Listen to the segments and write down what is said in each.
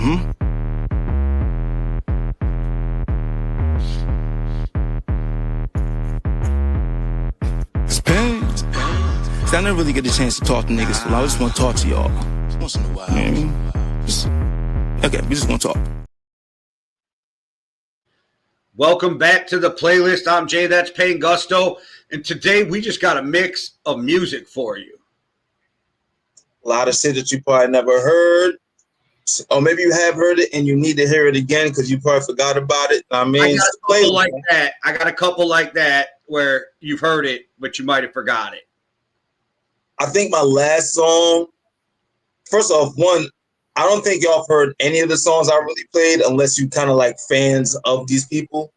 It's pain. See, I never really get a chance to talk to niggas for long. I just want to talk to y'all. Once in a while. You know what I mean? Okay, we just want to talk. Welcome back to the playlist. I'm Jay, that's Pain Gusto. And today we just got a mix of music for you. A lot of shit that you probably never heard. Or maybe you have heard it and you need to hear it again because you probably forgot about it. I mean, I got a couple like that. I got a couple like that where you've heard it, but you might have forgot it. I think my last song, first off, one, I don't think y'all have heard any of the songs I really played unless you kind of like fans of these people.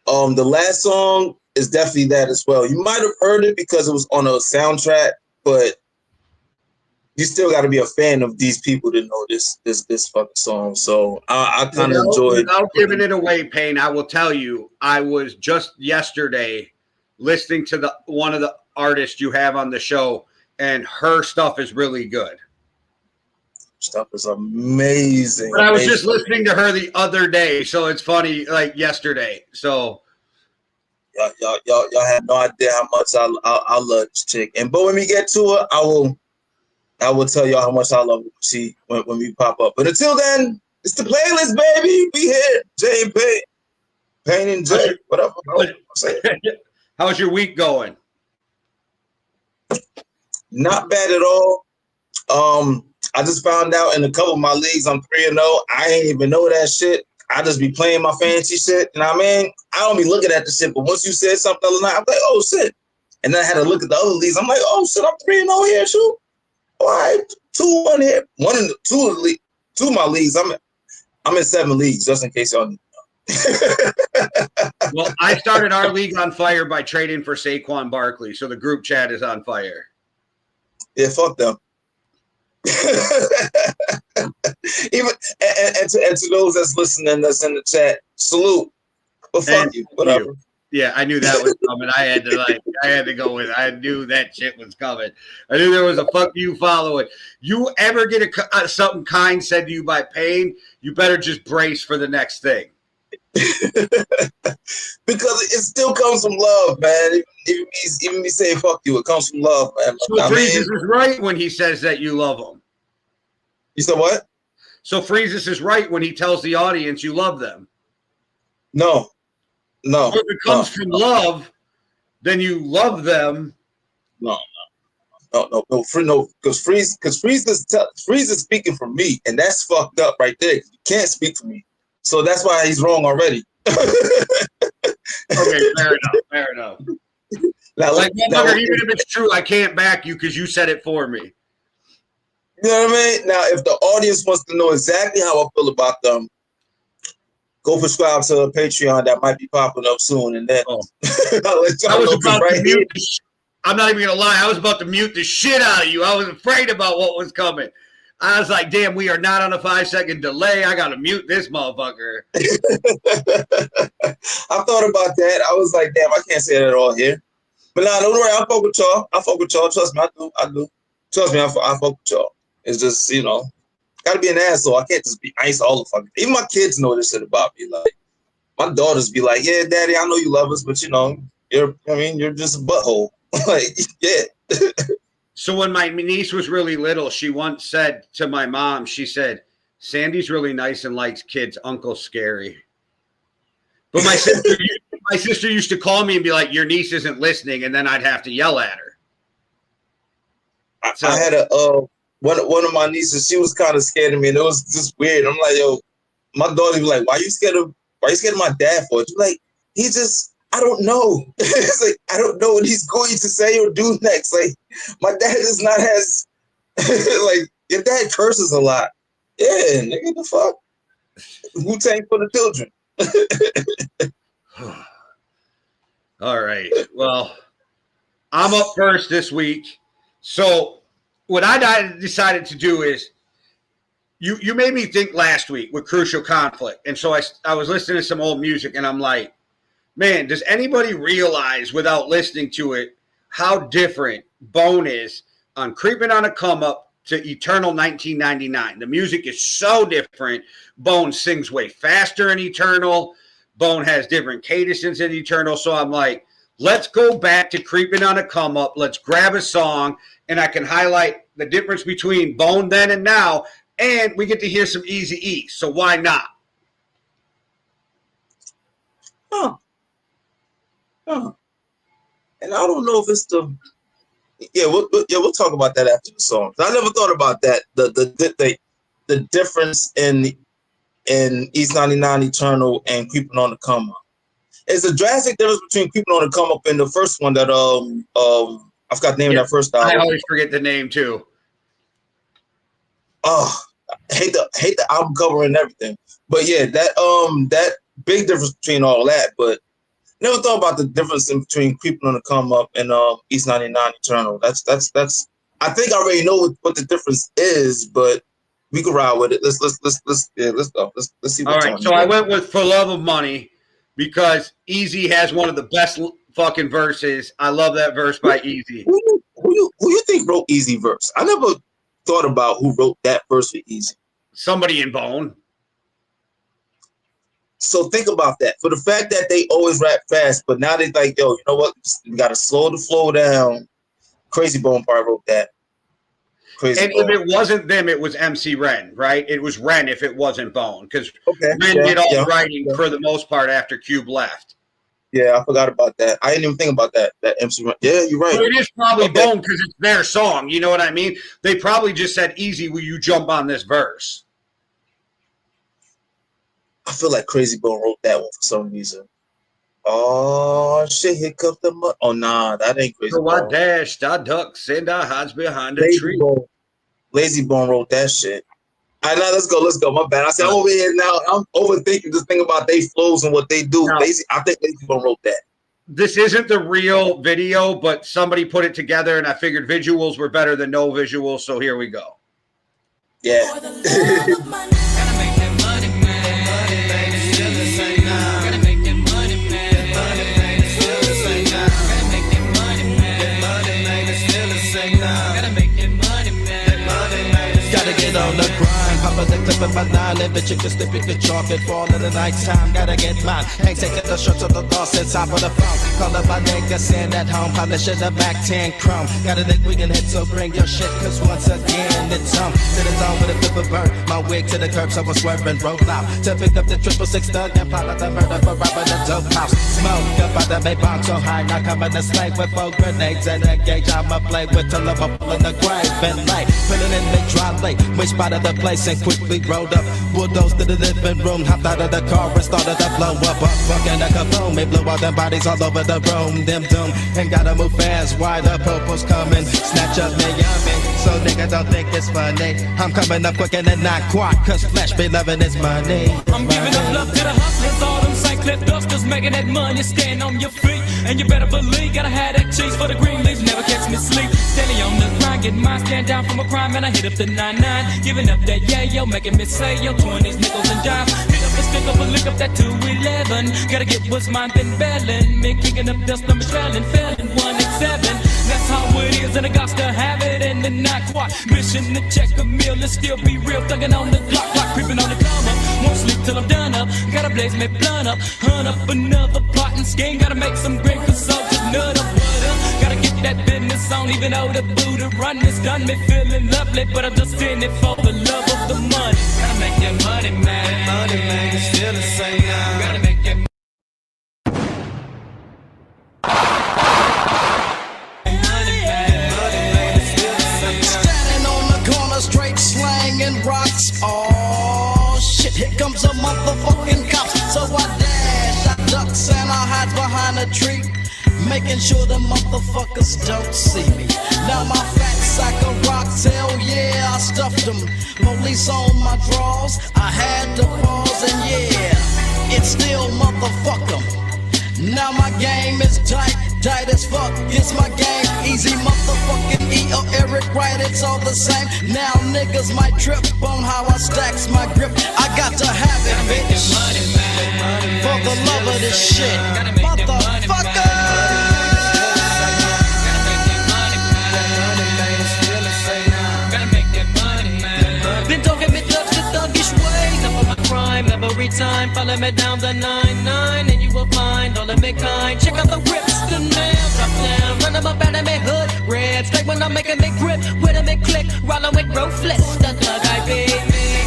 The last song is definitely that as well. You might have heard it because it was on a soundtrack, but you still got to be a fan of these people to know this fucking song. So I kind of enjoyed. Without giving it away, Pain, I will tell you, I was just yesterday listening to one of the artists you have on the show, and her stuff is really good. Stuff is amazing. But I was just listening to her the other day, so it's funny, like yesterday. So y'all have no idea how much I love this chick. But when we get to it, I will tell y'all how much I love her when we pop up. But until then, it's the playlist, baby. We here, Jay and Pain, Pain and Jay, whatever. How's your week going? Not bad at all. I just found out in a couple of my leagues I'm 3-0. I ain't even know that shit. I just be playing my fancy shit. And I mean, I don't be looking at the shit, but once you said something the other night, I'm like, oh shit. And then I had to look at the other leagues. I'm like, oh shit, I'm 3-0 here, shoot. All right, 2-1 here. Two of my leagues. I'm in 7 leagues, just in case y'all need to know. Well, I started our league on fire by trading for Saquon Barkley, so the group chat is on fire. Yeah, fuck them. Even and to those that's listening, that's in the chat, salute. But fuck you, whatever. Yeah, I knew that was coming. I had to go with it. I knew that shit was coming. I knew there was a fuck you following. You ever get something kind said to you by Pain, you better just brace for the next thing. Because it still comes from love, man. Even me saying fuck you, it comes from love, man. So Freezus is right when he says that you love him. You said what? So Freezus is right when he tells the audience you love them. No. So if it comes from love, then you love them. No. Because Freeze is speaking for me, and that's fucked up right there. You can't speak for me. So that's why he's wrong already. Okay, fair enough. Now, even if it's true, I can't back you because you said it for me. You know what I mean? Now, if the audience wants to know exactly how I feel about them, go subscribe to a Patreon that might be popping up soon, and then I'm not even gonna lie. I was about to mute the shit out of you. I was afraid about what was coming. I was like, damn, we are not on a 5-second delay. I got to mute this motherfucker. I thought about that. I was like, damn, I can't say that all here. But nah, don't worry. I fuck with y'all. Trust me, I do. Trust me, I fuck with y'all. It's just, got to be an asshole. I can't just be nice all the fucking. Even my kids know this shit about me. Like, my daughters be like, yeah, daddy, I know you love us, but you're just a butthole. Like, yeah. So when my niece was really little, she once said to my mom, she said, Sandy's really nice and likes kids. Uncle's scary. But my sister used to call me and be like, your niece isn't listening. And then I'd have to yell at her. I had one of my nieces, she was kind of scared of me. And it was just weird. I'm like, yo, my daughter was like, why are you scared of my dad for? She's like, I don't know. It's like, I don't know what he's going to say or do next. Like, my dad is not as, like, your dad curses a lot. Yeah, nigga, the fuck? Wu-Tang for the children. All right. Well, I'm up first this week. So what I decided to do is, you made me think last week with Crucial Conflict. And so I was listening to some old music, and I'm like, man, does anybody realize without listening to it how different Bone is on Creeping on a Come Up to Eternal 1999. The music is so different. Bone sings way faster in Eternal. Bone has different cadences in Eternal. So I'm like, let's go back to Creeping on a Come Up. Let's grab a song, and I can highlight the difference between Bone then and now, and we get to hear some Eazy-E. So why not? Huh. And I don't know if it's the we'll talk about that after the song. I never thought about that. The difference in East 99 Eternal and Creeping on the Come Up. It's a drastic difference between Creeping on the Come Up and the first one that I forgot the name of that first album. I always forget the name too. Oh, I hate the album cover and everything. But yeah, that big difference between all that, but never thought about the difference in between Creeping on the Come Up and East 99 Eternal. That's I think I already know what the difference is, but we can ride with it. Let's go. Let's see what's all right. So I went with For Love of Money because Eazy has one of the best fucking verses. I love that verse by Eazy. Who you think wrote Eazy verse? I never thought about who wrote that verse for Eazy. Somebody in Bone. So think about that. For the fact that they always rap fast, but now they like, yo, you know what? We got to slow the flow down. Crazy Bone probably wrote that. Crazy Bone. If it wasn't them, it was MC Ren, right? It was Ren if it wasn't Bone, because Ren did all the writing for the most part after Cube left. Yeah, I forgot about that. I didn't even think about that MC Ren. Yeah, you're right. But it is probably Bone because it's their song. You know what I mean? They probably just said, Eazy, will you jump on this verse? I feel like Crazy Bone wrote that one for some reason. Oh shit! Here comes the mud. Oh nah, that ain't Crazy Bone. So I dashed, I ducked, and I hides behind a tree. Lazy Bone wrote that shit. All right, now let's go. My bad. I said I'm over here now. I'm overthinking this thing about they flows and what they do. No. I think Lazy Bone wrote that. This isn't the real video, but somebody put it together, and I figured visuals were better than no visuals. So here we go. Yeah. On the grind, pop the clip of my nine, and bitch, you can slip, you can chalk it, fall in the night time, gotta get mine. Ain't taking the shirts of the boss inside for the phone. Call up my nigga, send at home, polish in the back 10 chrome. Got a dick we can hit, so bring your shit, cause once again it's on. To the zone with a flip of bird, my wig to the curb, so I swerve and roll out. To pick up the 666 thug and plot out the murder for robbing the dope house. Smoke up out the bay bomb so high, now coming to slay with 4 grenades and a gauge. I'ma play with till I'm up in the grave and light. Filling in the dry lake. We spotted the place and quickly rolled up. Bulldozed to the living room, hopped out of the car and started to blow up. Fucking a kaboom, it blew all them bodies all over the room. Them doom, and gotta move fast. Why the popo's coming? Snatch up me yummy, so nigga don't think it's funny. I'm coming up quick and not quite, cause flesh be loving is money. I'm giving up love to the hustlers, all them St. Cliff dusters, making that money, stand on your feet. And you better believe, gotta have that cheese for the green leaves, never catch me sleep. Steady on the grind, get mine, stand down from a crime, and I hit up the 99. Giving up that yo, making me say yo, 20s, nickels and dimes. Hit up the stick up and lick up that 211. Gotta get what's mine, been belling. Me kicking up dust, I'm failing 187. That's how it is, and I got to have it, and then not quite. Mission to check a meal, and still be real, thugging on the clock, creeping on the come up. Won't sleep till I'm done up, gotta blaze me blunt up. Hunt up another plot and scheme, gotta make some green for soldiers, nut up, butter. Gotta get that business on, even though the Buddha run is done me feeling lovely, but I'm just in it for the love of the money. Gotta make that money, man. Money, man, it's still the same now. Gotta make that money, man. Money, man, it's still the same now. Standing on the corner, straight slanging rocks. Oh shit, here comes a motherfucking cop. So I dash, I ducks and I hide behind a tree, making sure the motherfuckers don't see me. Now my fat sack of rocks, hell yeah, I stuffed them. Police on my drawers, I had to pause and yeah, it's still motherfuck 'em. Now my game is tight as fuck, it's my game. Easy motherfucking E or Eric Wright, it's all the same. Now niggas might trip on how I stacks my grip. I got to have it, bitch, for the love of this shit, motherfucker. gotta make that every time. Follow me down the 9-9 and you will find all of me kind. Check out the rips, the nails, drop down. Run them up out of me hood, red. Straight when I'm making me grip, with them and click. Rollin' with ruthless, the thug I be.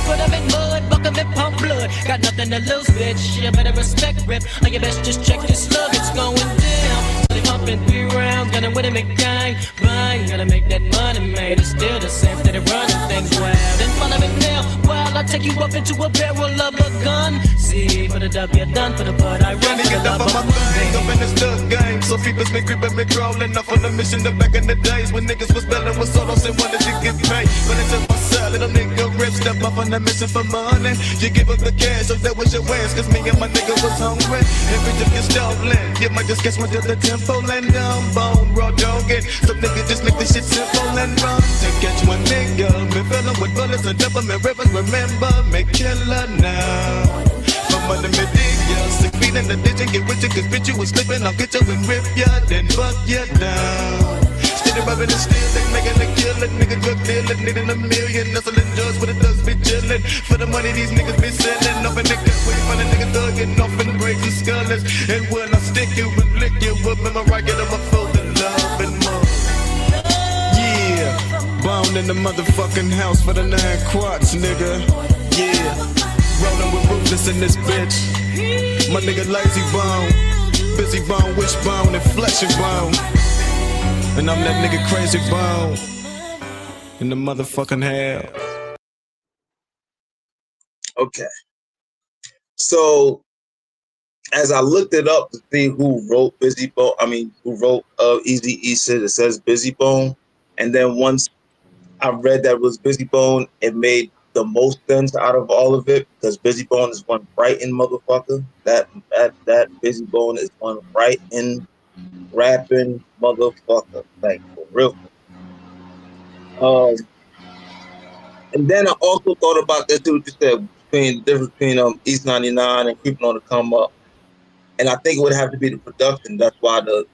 Put them in mud, buck them in pump blood. Got nothing to lose, bitch. You better respect rip. Or you best just check this slug, it's going down. They pumping 3 rounds, gunning with him and gang. Bang, gotta make that money, made. It's still the same, steady running things wild. Then follow me now, while I take you up into a barrel of a gun. See, for the W done, for the bud I run. Nigga, up on my thing, up in the stud game. So people's been creeping, me crawling off on the mission. The back in the days when niggas was belling with solos and wanted to get paid. But it's in my side, little nigga rip, step up on the mission for money. You give up the cash, so that was your ass, cause me and my nigga was hungry. Everything gets stolen, you might just catch my to the tempo and down bone, raw dogging. Some niggas just make this shit simple and run. To catch one nigga, me fill with bullets and double me rivers, remember me killer now. From under me dig ya, 6 feet in the ditch and get with you, cause bitch you was slipping, I'll get you and rip ya, then buck ya down. Steady rubbing and still, they making a killing, nigga drug dealing, needing a million, hustling drugs, but it does be chillin'. For the money these niggas be selling, off in the cut, where you find a nigga thuggin', off in the crazy skullers. And when I stick you and lick you up in my right, get on my fold and love and more. Yeah, bound in the motherfucking house for the 9 quarts, nigga. Yeah, rollin' with ruthless in this bitch. My nigga lazy bone, busy bone, wishbone, and flesh and bone. And I'm that nigga crazy bone in the motherfucking hell. Okay. So as I looked it up to see who wrote Easy E shit, it says Busy Bone. And then once I read that it was Busy Bone, it made the most sense out of all of it, because Busy Bone is one writing motherfucker. That Busy Bone is one writing, rapping motherfucker. Like, for real. And then I also thought about that too, what you said, between the difference between East 99 and Creeping on the Come Up. And I think it would have to be the production. That's why the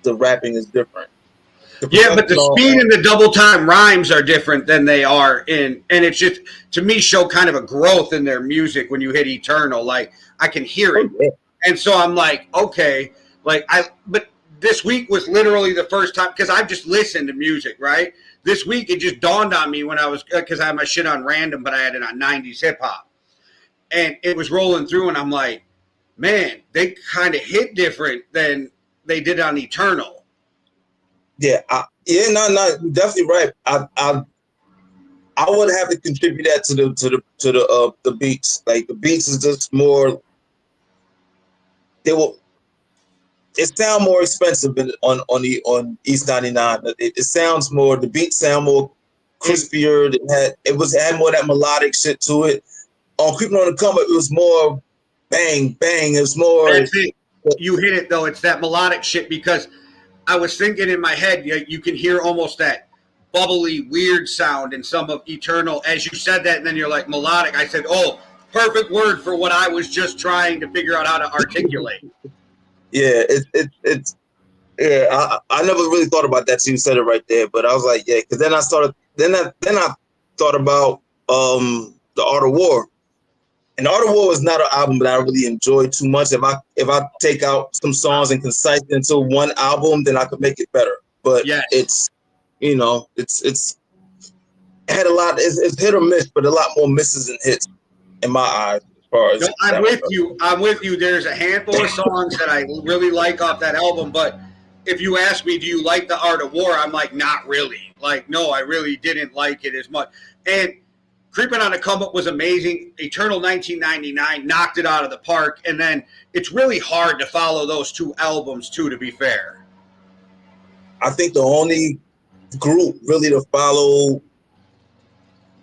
rapping is different. Yeah, but the speed and the double time rhymes are different than they are in, and it's just, to me, show kind of a growth in their music when you hit Eternal. Like, I can hear it. Yeah. And so I'm like, okay, but this week was literally the first time, because I've just listened to music, right? This week, it just dawned on me when I was, because I had my shit on random, but I had it on 90s hip hop. And it was rolling through, and I'm like, man, they kind of hit different than they did on Eternal. Yeah, no, you're definitely right. I would have to contribute that to the beats. Like, the beats is just more. It sound more expensive on East 99. It sounds more. The beats sound more crispier. It had more of that melodic shit to it. On Creeping on the Come Up, it was more bang bang. It was more. That's it. You hit it though. It's that melodic shit, because I was thinking in my head, you can hear almost that bubbly, weird sound in some of Eternal. As you said that, and then you're like, melodic. I said, oh, perfect word for what I was just trying to figure out how to articulate. Yeah, I never really thought about that till you said it right there. But I was like, yeah, because then I thought about The Art of War. And The Art of War was not an album that I really enjoyed too much. If I take out some songs and concise it into one album, then I could make it better. But yes. It's it had a lot. It's hit or miss, but a lot more misses than hits in my eyes. As far as I'm with you. There's a handful of songs that I really like off that album, but if you ask me, do you like The Art of War? I'm like, not really. Like, no, I really didn't like it as much. And Creeping on the Come Up was amazing. Eternal 1999 knocked it out of the park. And then it's really hard to follow those two albums, too, to be fair. I think the only group really to follow,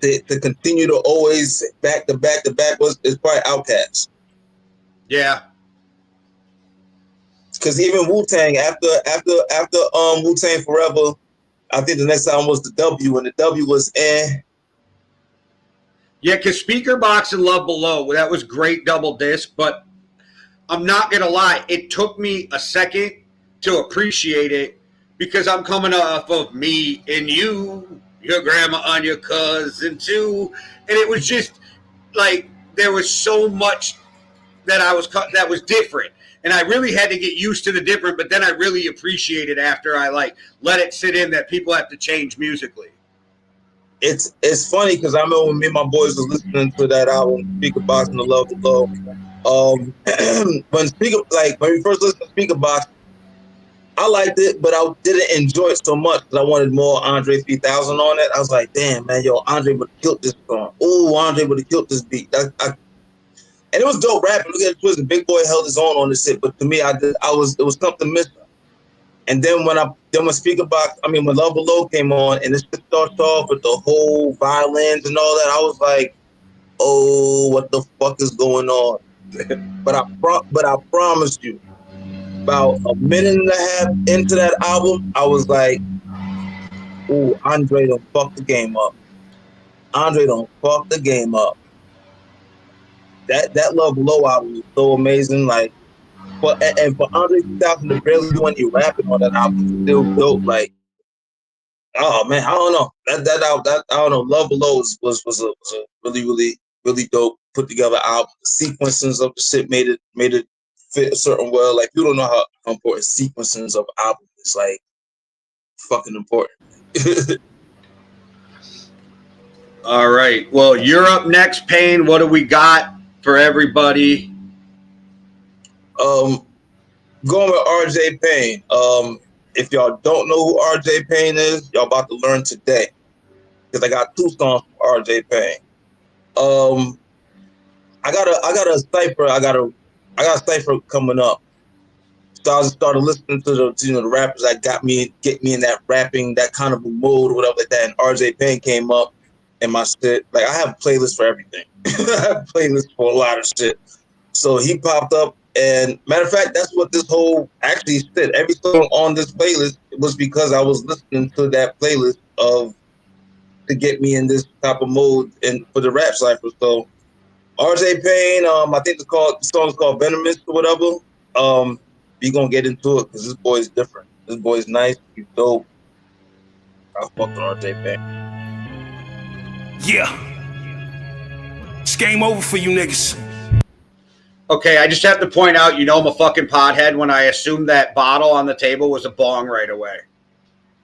to continue to always back to back is probably Outkast. Yeah. Because even Wu-Tang, after Wu-Tang Forever, I think the next album was the W, and the W was Yeah, because Speaker Box and Love Below, that was great double disc, but I'm not going to lie, it took me a second to appreciate it, because I'm coming off of Me and You, Your Grandma and Your Cousin Too, and it was just, like there was so much that that was different, and I really had to get used to the different. But then I really appreciated after I like let it sit in that people have to change musically. It's funny because I remember when me and my boys was listening to that album, Speaker Box and the Love Below. When we first listened to Speaker Box, I liked it, but I didn't enjoy it so much because I wanted more Andre 3000 on it. I was like, damn, man, yo, Andre would have killed this song. Ooh, Andre would have killed this beat. And it was dope rapping. Look at it twisted. Big Boy held his own on this shit, but to me, it was something missing. And then when when Love Below came on and this shit starts off with the whole violins and all that, I was like, oh, what the fuck is going on? but I promise you, about a minute and a half into that album, I was like, ooh, Andre done fucked the game up. Andre done fucked the game up. That Love Below album was so amazing. Like, and for Andre 2000 to barely do any rapping on that album is still dope. Like, oh man, I don't know. That I don't know. Love Below was a really dope put together album. The sequences of the shit made it fit a certain way. Like, you don't know how important sequences of albums is. Like, fucking important. All right. Well, you're up next, Payne. What do we got for everybody? Going with RJ Payne. If y'all don't know who RJ Payne is, y'all about to learn today. Because I got 2 songs for RJ Payne. I got a cipher. I got a cipher coming up. So I started listening to the rappers that get me in that rapping, that kind of a mode or whatever like that. And RJ Payne came up in my shit. Like, I have a playlist for everything. I have a playlist for a lot of shit. So he popped up, and matter of fact, that's what this whole actually said. Every song on this playlist was because I was listening to that playlist to get me in this type of mode and for the rap cipher. So RJ Payne, I think the song's called Venomous or whatever. We gonna get into it because this boy's different. This boy's nice, he's dope. I fuck with RJ Payne. Yeah. It's game over for you niggas. Okay, I just have to point out, I'm a fucking pothead when I assumed that bottle on the table was a bong right away.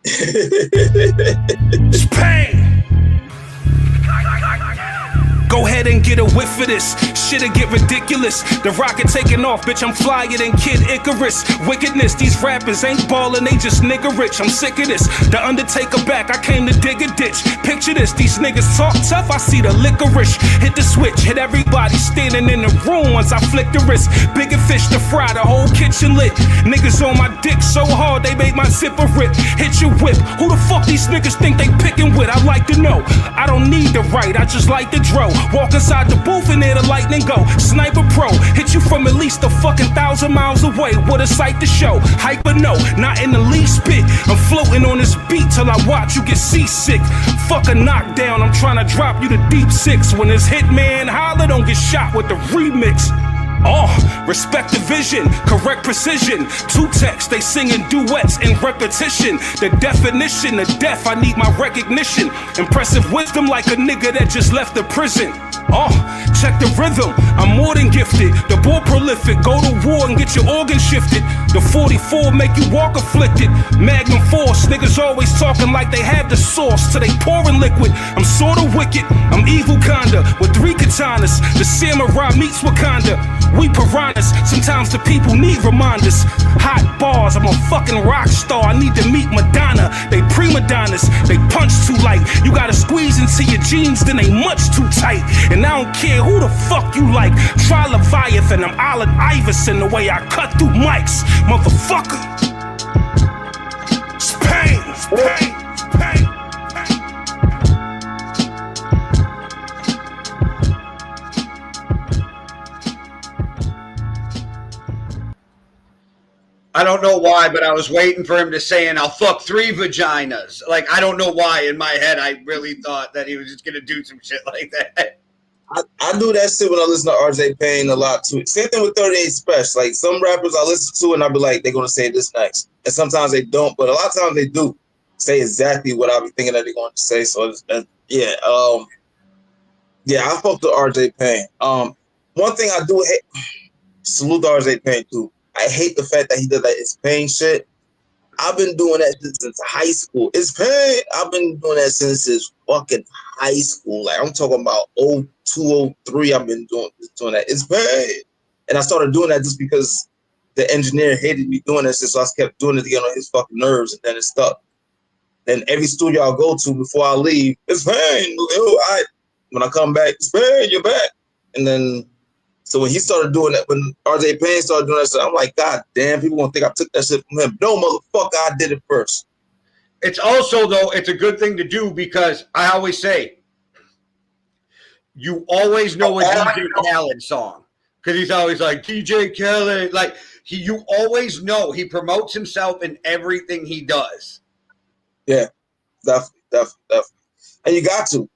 It's Pain. Go ahead and get a whiff of this. Shit'll get ridiculous. The rocket taking off, bitch. I'm flyer than Kid Icarus. Wickedness, these rappers ain't ballin', they just nigga rich. I'm sick of this. The Undertaker back, I came to dig a ditch. Picture this, these niggas talk tough, I see the licorice. Hit the switch, hit everybody standing in the room once I flick the wrist. Bigger fish to fry, the whole kitchen lit. Niggas on my dick so hard, they made my zipper rip. Hit your whip, who the fuck these niggas think they picking with? I'd like to know. I don't need the right, I just like the dro. Walk inside the booth and there the lightning go. Sniper Pro, hit you from at least a fucking 1,000 miles away. What a sight to show. Hyper no, not in the least bit. I'm floating on this beat till I watch you get seasick. Fuck a knockdown, I'm trying to drop you to deep 6. When this hitman holler, don't get shot with the remix. Oh, respect the vision, correct precision. 2 texts, they singing duets in repetition. The definition of death, I need my recognition. Impressive wisdom like a nigga that just left the prison. Oh, check the rhythm, I'm more than gifted. The ball prolific, go to war and get your organs shifted. The 44 make you walk afflicted. Magnum force, niggas always talking like they have the sauce till they pouring liquid. I'm sorta wicked, I'm evil kinda, with 3 katanas. The samurai meets Wakanda. We piranhas, sometimes the people need reminders. Hot bars, I'm a fucking rock star, I need to meet Madonna. They prima donnas, they punch too light. You gotta squeeze into your jeans, then they much too tight. And I don't care who the fuck you like. Try Leviathan, I'm Allen Iverson, the way I cut through mics, motherfucker. It's pain, it's pain, it's pain. I don't know why, but I was waiting for him to say, and I'll fuck 3 vaginas. Like, I don't know why in my head I really thought that he was just going to do some shit like that. I do that shit when I listen to RJ Payne a lot too. Same thing with 38 Special. Like, some rappers I listen to and I'll be like, they're going to say this next. And sometimes they don't, but a lot of times they do say exactly what I'll be thinking that they're going to say. So, yeah. Yeah, I fucked with RJ Payne. One thing I do hate, salute to RJ Payne too. I hate the fact that he did that It's Pain shit. I've been doing that since high school. It's Pain. I've been doing that since his fucking high school. Like I'm talking about 02, 03. I've been doing that. It's Pain. And I started doing that just because the engineer hated me doing that shit, so I kept doing it to get on his fucking nerves, and then it stuck. Then every studio I go to before I leave, it's Pain. When I come back, it's Pain, you're back. And then, so when he started doing that, when RJ Payne started doing that shit, I'm like, God damn, people gonna think I took that shit from him. No, motherfucker, I did it first. It's also, though, it's a good thing to do because I always say, you always know a DJ Khaled song because he's always like, DJ Khaled. Like, you always know he promotes himself in everything he does. Yeah, definitely. And you got to,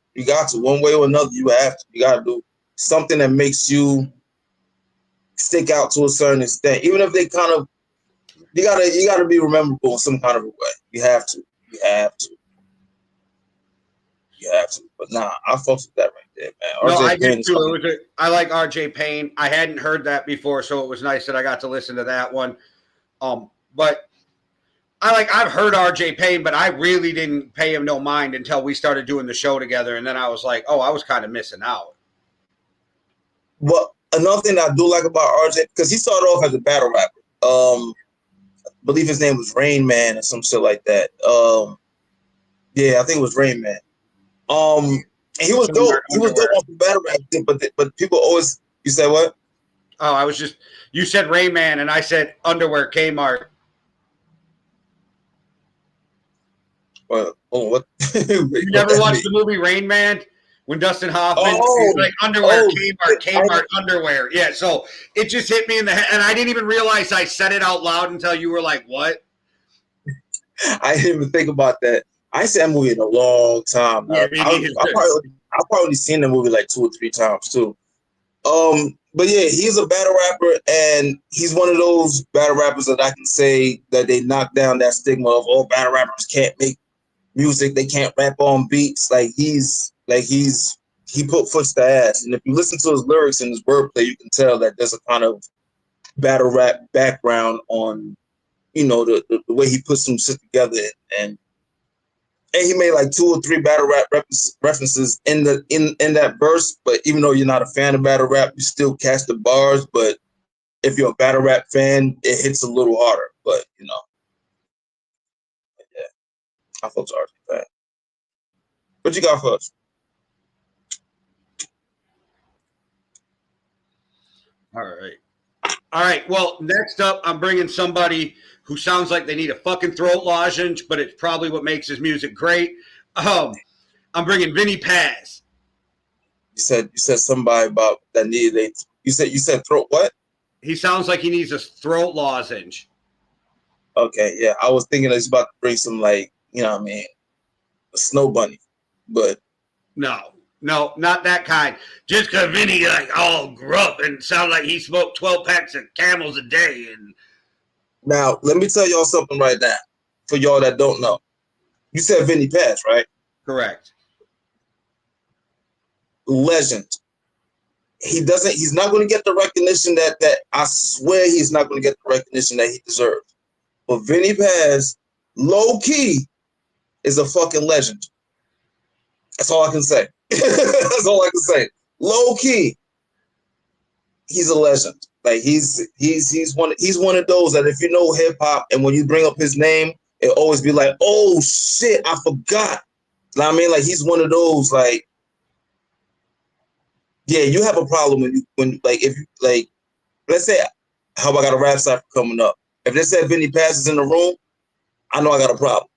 one way or another, you have to. You got to do something that makes you stick out to a certain extent, even if they kind of, you gotta be rememberable in some kind of a way. You have to. But nah, I fucked with that right there, man. No, RJ I Payne did too. I like RJ Payne. I hadn't heard that before, so it was nice that I got to listen to that one. But I've heard RJ Payne, but I really didn't pay him no mind until we started doing the show together, and then I was like, oh, I was kind of missing out. But another thing I do like about RJ, because he started off as a battle rapper. I believe his name was Rain Man or some shit like that. Yeah, I think it was Rain Man. And he was dope. He was dope off the battle rap thing, but people always, you said what? Oh, you said Rain Man, and I said Underwear Kmart. What? You never watched the movie Rain Man? When Dustin Hoffman is like underwear, Kmart underwear. Yeah, so it just hit me in the head, and I didn't even realize I said it out loud until you were like, what? I didn't even think about that. I ain't seen that movie in a long time. Yeah, I've probably seen the movie like 2 or 3 times too. But yeah, he's a battle rapper, and he's one of those battle rappers that I can say that they knock down that stigma of all battle rappers can't make music, they can't rap on beats. He put foot to ass. And if you listen to his lyrics and his wordplay, you can tell that there's a kind of battle rap background on, the way he puts some shit together. And he made like 2 or 3 battle rap references in that verse. But even though you're not a fan of battle rap, you still catch the bars. But if you're a battle rap fan, it hits a little harder. But yeah, I thought RJ Payne. What you got for us? All right. Well, next up, I'm bringing somebody who sounds like they need a fucking throat lozenge, but it's probably what makes his music great. I'm bringing Vinny Paz. You said somebody about that needed you said throat what? He sounds like he needs a throat lozenge. Okay, yeah. I was thinking he's about to bring some a snow bunny, but no, not that kind. Just because Vinny all grew up and sounded like he smoked 12 packs of Camels a day. And now let me tell y'all something right now. For y'all that don't know, you said Vinny Paz, right? Correct. Legend. He's not going to get the recognition that I swear he's not going to get the recognition that he deserves. But Vinny Paz, low key, is a fucking legend. That's all I can say. That's all I can say. Low key, he's a legend. Like he's one of those that if you know hip hop and when you bring up his name, it always be like, oh shit, I forgot. You know what I mean? Like he's one of those like, yeah, you have a problem when if you let's say how I got a rap cypher coming up. If they said Vinny Paz is in the room, I know I got a problem.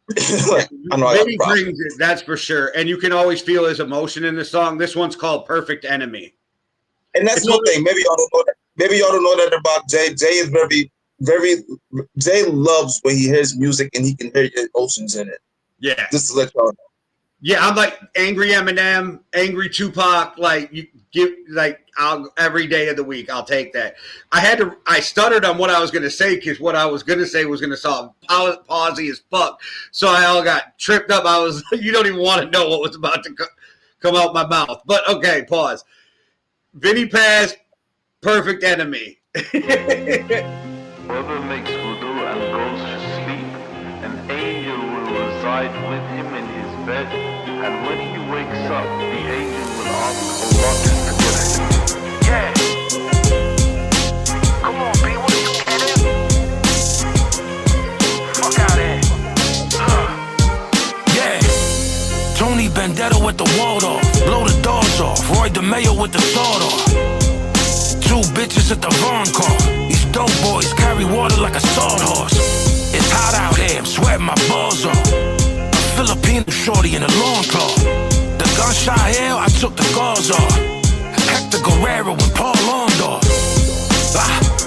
Vinny brings it, that's for sure. And you can always feel his emotion in the song. This one's called Perfect Enemy. And that's one thing. Maybe y'all don't know that. Maybe y'all don't know that about Jay. Jay is Jay loves when he hears music and he can hear emotions in it. Yeah. Just to let y'all know. Yeah, I'm like angry Eminem, angry Tupac. Like you give every day of the week, I'll take that. I stuttered on what I was going to say because what I was going to say was going to sound palsy as fuck. So I all got tripped up. I was you don't even want to know what was about to come out my mouth. But okay, pause. Vinny Paz, Perfect Enemy. Whoever makes wudu and goes to sleep, an angel will reside with him in his bed, and when he wakes up, the angel will ask Allah to forgive him. Yeah. Come on, B, what are you kidding? Fuck out here. Yeah. Tony Bandetta with the Waldorf, blow the doors off. Roy DeMayo with the sword off. Two bitches at the Vaughn car. These dope boys carry water like a sawhorse. It's hot out here, I'm sweating my balls off. A Filipino shorty in a long cloth. The gunshot here, I took the gauze off. Hector Guerrero and Paul Ondor.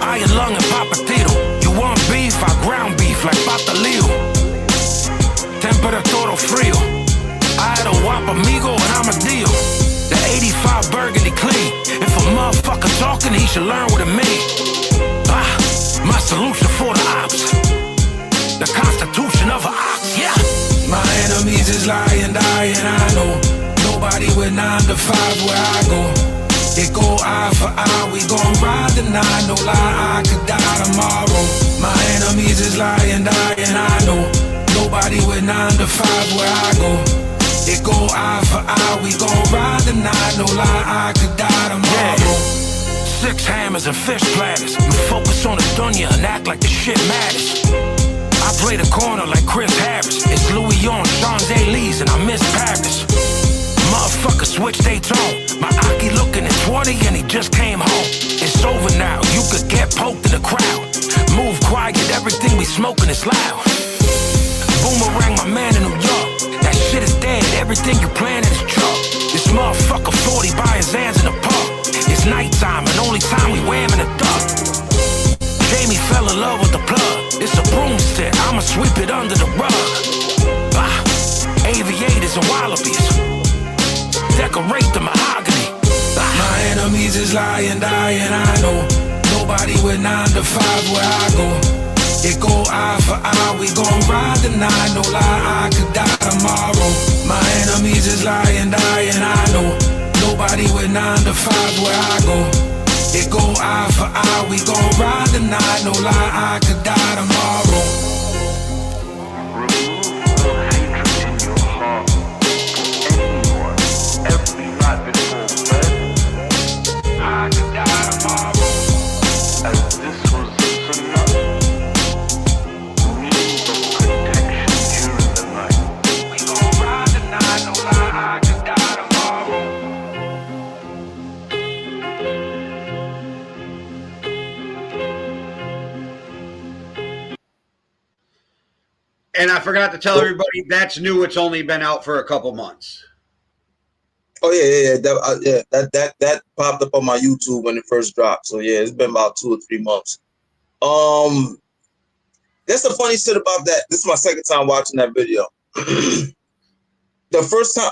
Iron Lung and Papatito. You want beef, I ground beef like Patalillo. Temperatura frio. I had a Whop Amigo and Armadillo. The 85 Burgundy clean. If a motherfucker talking, he should learn what it means. My solution for the ops. The constitution of a ox, yeah. My enemies is lying, dying, I know. Nobody with 9 to 5 where I go. It go eye for eye, we gon' ride the 9. No lie, I could die tomorrow. My enemies is lying, dying, I know. Nobody with 9 to 5 where I go. It go eye for eye, we gon' ride the 9. No lie, I could die tomorrow. Yeah. 6 hammers and fish platters. You focus on the dunya and act like the shit matters. I play the corner like Chris Harris. It's Louis on, Champs-Élysées, and I miss Paris. Motherfuckers switch they tone. My Aki looking at 20 and he just came home. It's over now, you could get poked in the crowd. Move quiet, everything we smoking is loud. Boomerang, my man in New York. That shit is dead, everything you planning is chalk. This motherfucker 40 buying Zans in the park. It's nighttime and only time we wham in the dark. Jamie fell in love with the plug. It's a broomstick, I'ma sweep it under the rug. Aviators and wallabies. Decorate the mahogany. My enemies is lying, dying, I know. Nobody with 9 to 5 where I go. It go eye for eye, we gon' ride the 9. No lie, I could die tomorrow. My enemies is lying, dying, I know. Nobody with 9 to 5 where I go. It go eye for eye, we gon' ride the 9. No lie, I could die tomorrow. Remove all hatred in your heart for anyone. Every night before bed, I could die tomorrow. as this was the sunnah, means of protection during the night. We gon' ride the 9. No lie, I could die tomorrow. And I forgot to tell everybody that's new. It's only been out for a couple months. Oh yeah. That popped up on my YouTube when it first dropped. So yeah, it's been about 2 or 3 months. That's the funny shit about that. This is my second time watching that video. The first time,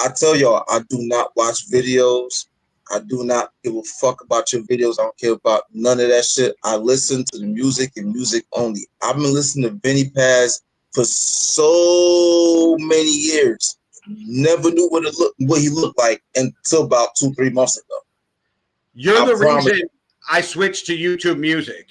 I tell y'all, I do not watch videos. I do not give a fuck about your videos. I don't care about none of that shit. I listen to the music and music only. I've been listening to Vinny Paz for so many years. Never knew what he looked like until about 2-3 months ago. You're the reason I switched to YouTube Music.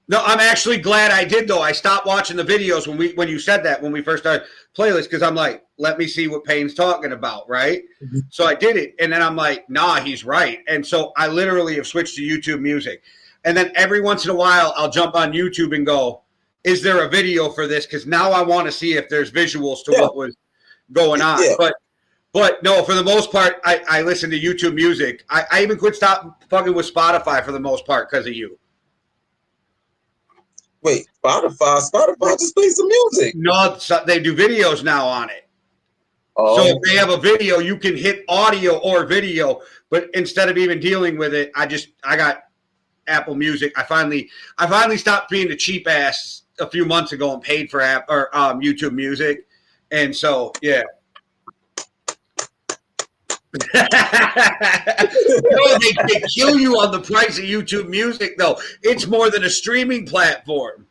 No, I'm actually glad I did though. I stopped watching the videos when you said that when we first started playlist because I'm like, let me see what Payne's talking about, right? Mm-hmm. So I did it, and then I'm like, nah, he's right. And so I literally have switched to YouTube Music, and then every once in a while I'll jump on YouTube and go, is there a video for this? Because now I want to see if there's visuals to what was going on. Yeah. But no, for the most part, I listen to YouTube Music. I even stop fucking with Spotify for the most part because of you. Wait, Spotify just plays the music. No, they do videos now on it. Oh. So if they have a video, you can hit audio or video. But instead of even dealing with it, I got Apple Music. I finally stopped being a cheap ass a few months ago and paid for YouTube Music, and so yeah. They kill you on the price of YouTube Music, though. It's more than a streaming platform.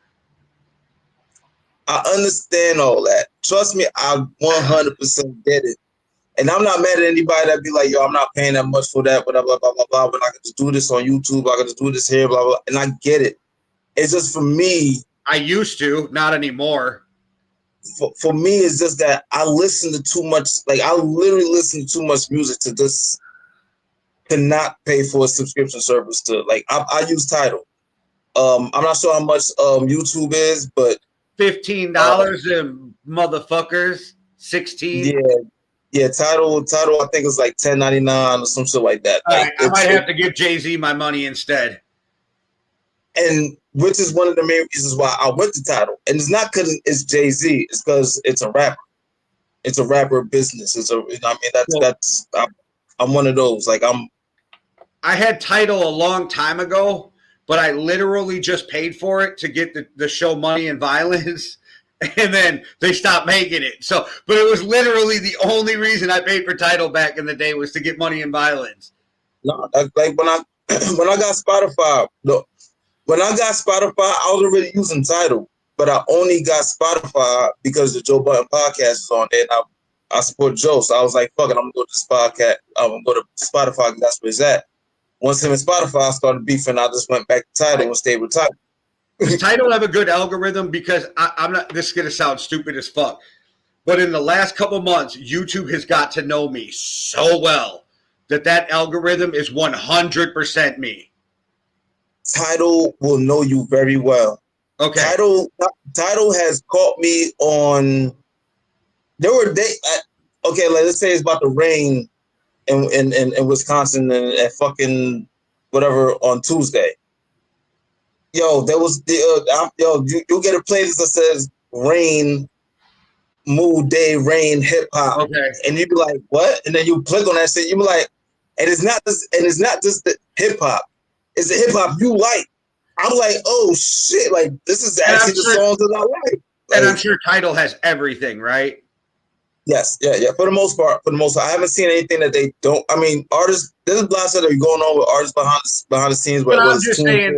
I understand all that. Trust me, I 100% get it. And I'm not mad at anybody that be like, yo, I'm not paying that much for that, blah, blah, blah, blah, blah. But I can just do this on YouTube. I can just do this here, blah, blah. And I get it. It's just for me. I used to, not anymore. For me, it's just that I listen to too much. Like, I literally listen to too much music to not pay for a subscription service. I use Tidal. I'm not sure how much YouTube is, but $15 and motherfuckers. 16. Yeah, Tidal. I think it's like $10.99 or some shit like that. All Like, right, I might have to give Jay-Z my money instead. And which is one of the main reasons why I went to Tidal. And it's not because it's Jay-Z. It's because it's a rapper. It's a rapper business. I'm one of those. Like, I had Tidal a long time ago, but I literally just paid for it to get the show Money and Violence, and then they stopped making it. So, but it was literally the only reason I paid for Tidal back in the day was to get Money and Violence. No, like when I got Spotify, when I got Spotify, I was already using Tidal, but I only got Spotify because the Joe Budden podcast is on there, and I support Joe, so I was like, fuck it, I'm gonna go to podcast. I'm gonna go to Spotify because that's where it's at. Once him and Spotify started beefing, I just went back to Tidal and stayed with Tidal. Does Tidal have a good algorithm? Because I'm not. This is gonna sound stupid as fuck, but in the last couple months, YouTube has got to know me so well that algorithm is 100% me. Tidal will know you very well. Okay. Tidal has caught me on. There were days. Okay, let's say it's about to rain in Wisconsin and fucking whatever on Tuesday. Yo, there was you get a playlist that says rain, mood day, rain, hip hop. Okay. And you'd be like, what? And then you click on that shit, you be like, and it's not just the hip hop. It's the hip hop you like. I'm like, oh shit, like this is actually the songs that I like. And I'm sure Tidal has everything, right? Yes, yeah. For the most part, I haven't seen anything that they don't. I mean, artists. There's a lot that are going on with artists behind the scenes. But I'm just saying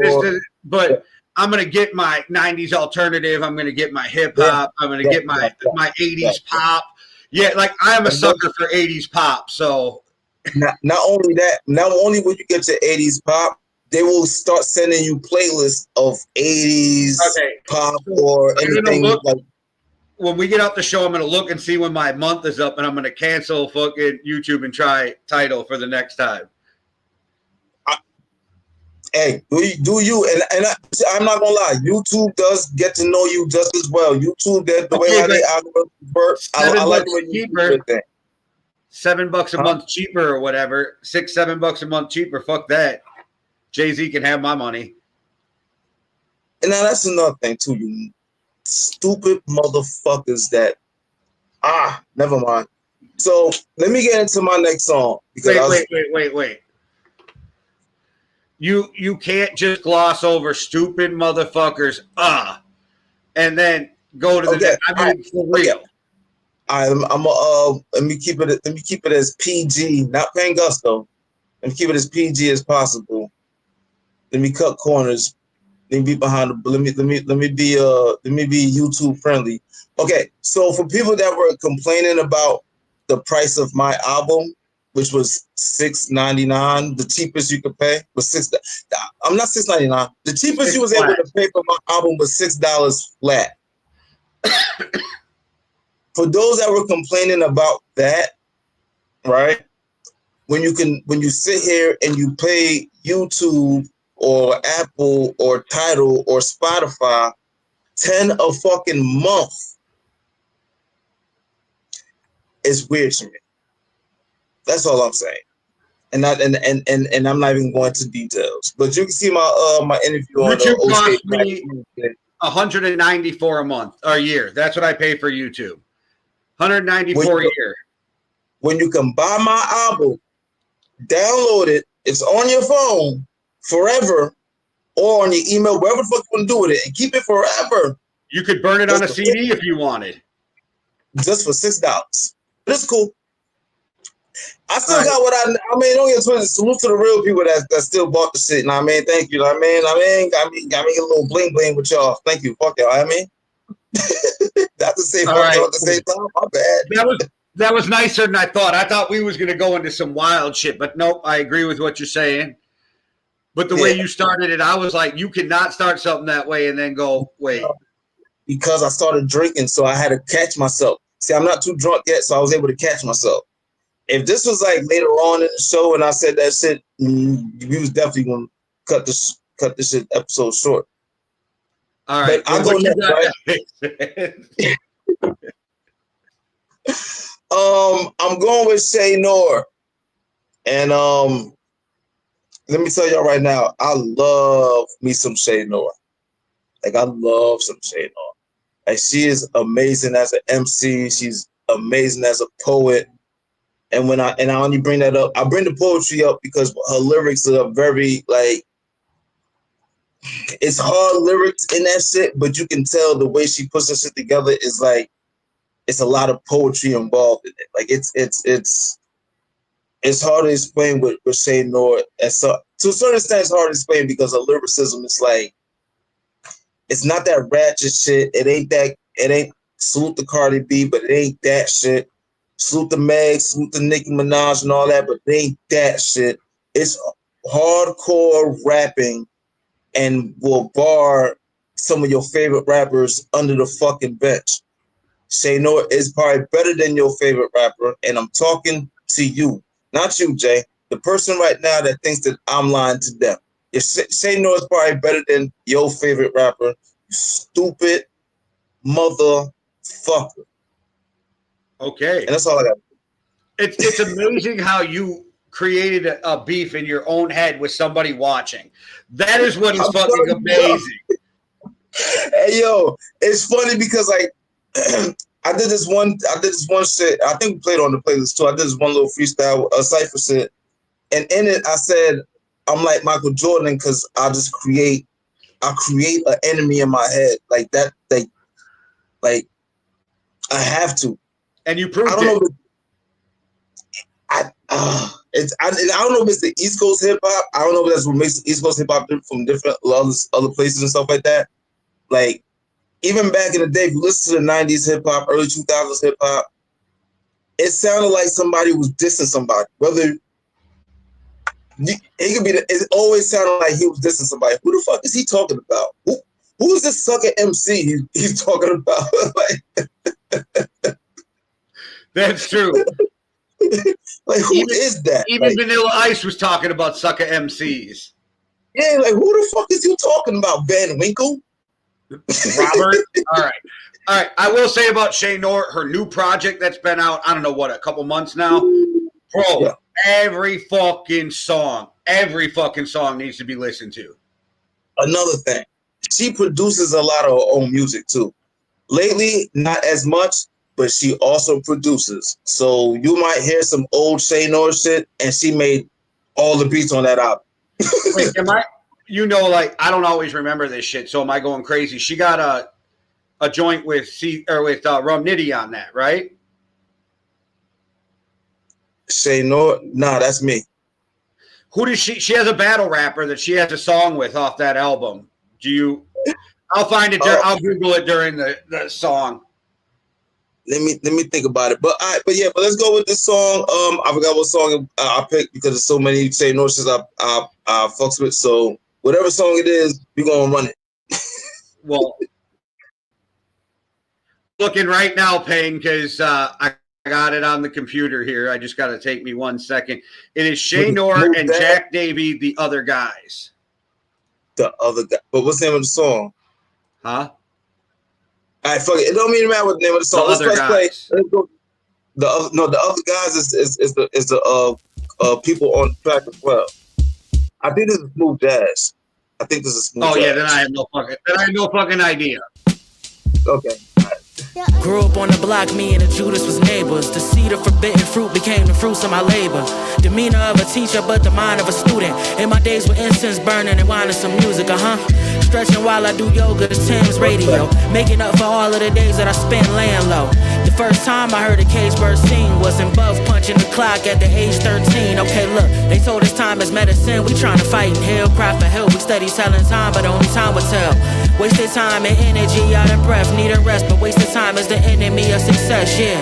I'm gonna get my '90s alternative. I'm gonna get my hip hop. I'm gonna get my '80s pop. Yeah, like I am a sucker for '80s pop. So not only that, not only will you get your '80s pop, they will start sending you playlists of '80s pop or anything like. When we get off the show, I'm going to look and see when my month is up, and I'm going to cancel fucking YouTube and try Tidal for the next time. Hey, do you? And I'm not going to lie. YouTube does get to know you just as well. YouTube, the way how they algorithms work, I like the way you do it. $7 a month cheaper or whatever. $6-7 a month cheaper. Fuck that. Jay-Z can have my money. And now that's another thing, too. You stupid motherfuckers that never mind. So let me get into my next song. Wait. You can't just gloss over stupid motherfuckers and then go to the next. I mean, for real. I'm let me keep it as PG, not paying gusto. Let me keep it as PG as possible. Let me cut corners. Let me be behind the. Let me be YouTube friendly. Okay, so for people that were complaining about the price of my album, which was $6.99, the cheapest you could pay was $6. I'm not $6.99. The cheapest you was able to pay for my album was $6 flat. For those that were complaining about that, right? When you sit here and you pay YouTube or Apple or Tidal or Spotify $10 a fucking month, it's weird to me. That's all I'm saying. And I'm not even going to details. But you can see my interview on YouTube cost me $194 a month or a year. That's what I pay for YouTube. $194 a year. When you can buy my album, download it, it's on your phone forever, or on your email, wherever the fuck you want to do with it, and keep it forever. You could burn it on a CD if you wanted. Just for $6. But it's cool. I still got what I mean, don't get twisted. Salute to the real people that still bought the shit. Know what I mean? Thank you. Know what I mean, got me a little bling bling with y'all. Thank you. Fuck y'all. I mean. Not to say All fuck right. y'all at the same time. My bad. That was nicer than I thought. I thought we was going to go into some wild shit, but nope, I agree with what you're saying. But the way you started it, I was like, you cannot start something that way and then go, wait. Because I started drinking, so I had to catch myself. See, I'm not too drunk yet, so I was able to catch myself. If this was like later on in the show and I said that shit, we was definitely going to cut this shit episode short. All right. But I'll go next, right? I'm going with Shay Noor. And let me tell y'all right now, I love me some Shay Noor. Like, I love some Shay Noor. Like, she is amazing as an MC. She's amazing as a poet. And I only bring that up, I bring the poetry up because her lyrics are very, like, it's hard lyrics in that shit, but you can tell the way she puts that shit together is like, it's a lot of poetry involved in it. Like, it's hard to explain with Shay Noor. And so, to a certain extent, it's hard to explain because her lyricism is like, it's not that ratchet shit. It ain't salute the Cardi B, but it ain't that shit. Salute the Meg, salute the Nicki Minaj and all that, but it ain't that shit. It's hardcore rapping and will bar some of your favorite rappers under the fucking bench. Shay Noor is probably better than your favorite rapper, and I'm talking to you. Not you, Jay. The person right now that thinks that I'm lying to them. If Shay Noor is probably better than your favorite rapper, you stupid motherfucker. Okay. And that's all I got. It's amazing how you created a beef in your own head with somebody watching. That is what is fucking amazing. Hey, yo, it's funny because, like, I did this one shit. I think we played on the playlist too. I did this one little freestyle, cypher shit. And in it, I said, I'm like Michael Jordan because I create an enemy in my head. Like that, like I have to. And you proved I don't know. I don't know if it's the East Coast hip hop. I don't know if that's what makes East Coast hip hop different from different other places and stuff like that. Like, even back in the day, if you listen to the 90s hip hop, early 2000s hip hop, it sounded like somebody was dissing somebody. Whether it could be, it always sounded like he was dissing somebody. Who the fuck is he talking about? Who is this sucker MC he's talking about? Like, that's true. Like, who is that? Even like, Vanilla Ice was talking about sucker MCs. Yeah, like, who the fuck is you talking about, Van Winkle? Robert? All right. I will say about Shay Noor, her new project that's been out, I don't know what, a couple months now. Bro, yeah. Every fucking song needs to be listened to. Another thing, she produces a lot of her own music too. Lately, not as much, but she also produces. So you might hear some old Shay Noor shit, and she made all the beats on that album. Wait, like, I don't always remember this shit, so am I going crazy? She got a joint with Rum Nitty on that, right? Shay Noor? Nah, that's me. Who does she has a battle rapper that she has a song with off that album. I'll find it I'll Google it during the song. Let me think about it. But let's go with this song. I forgot what song I picked because there's so many Shay Noor shit I fucks with. So whatever song it is, we're gonna run it. Well, looking right now, Payne, because I got it on the computer here. I just got to take me 1 second. It is Shay Noor and Jack Davey, The Other Guys. The Other Guy. But what's the name of the song? Huh? All right, fuck it. It don't even matter what the name of the song. Let's play. Let's go. The Other Guys is the people on the track as well. I think this is smooth jazz. Oh yeah, then I have no fucking idea. Okay. Grew up on the block, me and the Judas was neighbors. The seed of forbidden fruit became the fruits of my labor. Demeanor of a teacher, but the mind of a student. In my days with incense burning and winding some music, Stretching while I do yoga, to Tim's radio. Making up for all of the days that I spent laying low. The first time I heard a cage bird sing was in Buff punching the clock at the age 13. Okay, look, they told us time is medicine. We trying to fight in hell, cry for help. We steady telling time, but only time will tell. Wasted time and energy, out of breath, need a rest. But wasted time is the enemy of success, yeah.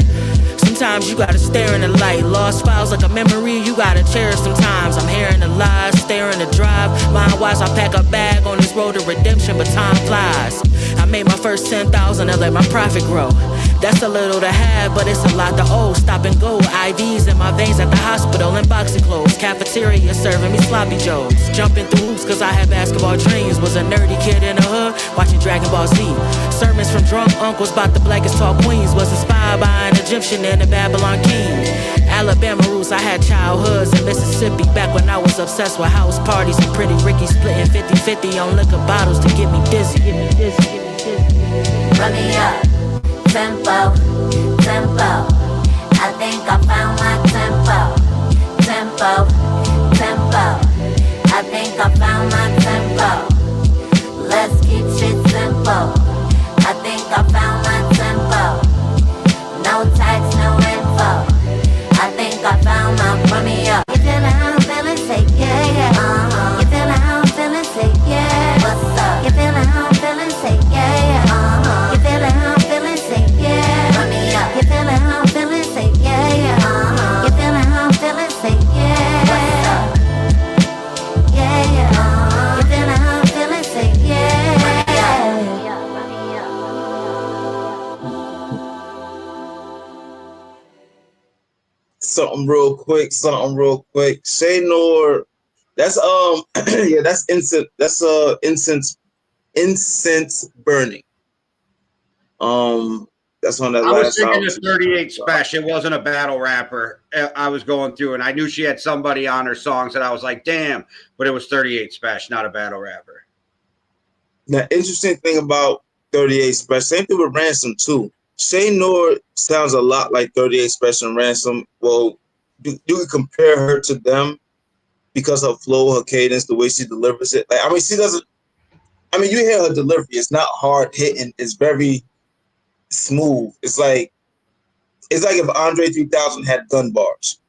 Sometimes you gotta stare in the light. Lost files like a memory you gotta cherish sometimes. I'm hearing the lies, staring the drive. Mind-wise, I pack a bag on this road to redemption, but time flies. I made my first 10,000 and let my profit grow. That's a little to have, but it's a lot to owe. Stop and go, IVs in my veins at the hospital and boxing clothes. Cafeteria serving me sloppy joes. Jumping through hoops cause I had basketball dreams. Was a nerdy kid in the hood, watching Dragon Ball Z. Sermons from drunk uncles about the blackest tall queens. Was inspired by an Egyptian and a Babylon king. Alabama roots, I had childhoods in Mississippi. Back when I was obsessed with house parties and Pretty Ricky splitting 50-50 on liquor bottles to get me dizzy. Run me up, tempo, tempo. I think I found my tempo, tempo, tempo. I think I found my tempo. Let's keep shit simple. I think I found my tempo. No tax, no info. I think I found my, run me up. You feelin' how I'm feelin'? Say yeah, yeah. You feelin' how I'm feelin'? Say yeah. What's up? You feelin' how I'm feelin'? Say yeah, yeah. You feelin' how I'm feelin'? Say yeah. Run me up. You feelin' how I'm feelin'? Say yeah, yeah. You feelin' how I'm feelin'? Say yeah. What's up? Yeah, yeah. You feelin' how I'm feelin'? Say yeah. Run me up. Something real quick. Shay Nor, that's yeah, that's incense. That's incense burning. That's on that I last was thinking album. of 38 Special. It wasn't a battle rapper. I was going through, and I knew she had somebody on her songs that I was like, damn, but it was 38 Special, not a battle rapper. The interesting thing about 38 Special, same thing with Ransom too. Shay Nor sounds a lot like 38 Special and Ransom. Well, you can compare her to them because her flow, her cadence, the way she delivers it. Like, I mean, she doesn't. I mean, you hear her delivery. It's not hard hitting. It's very smooth. It's like if Andre 3000 had gun bars.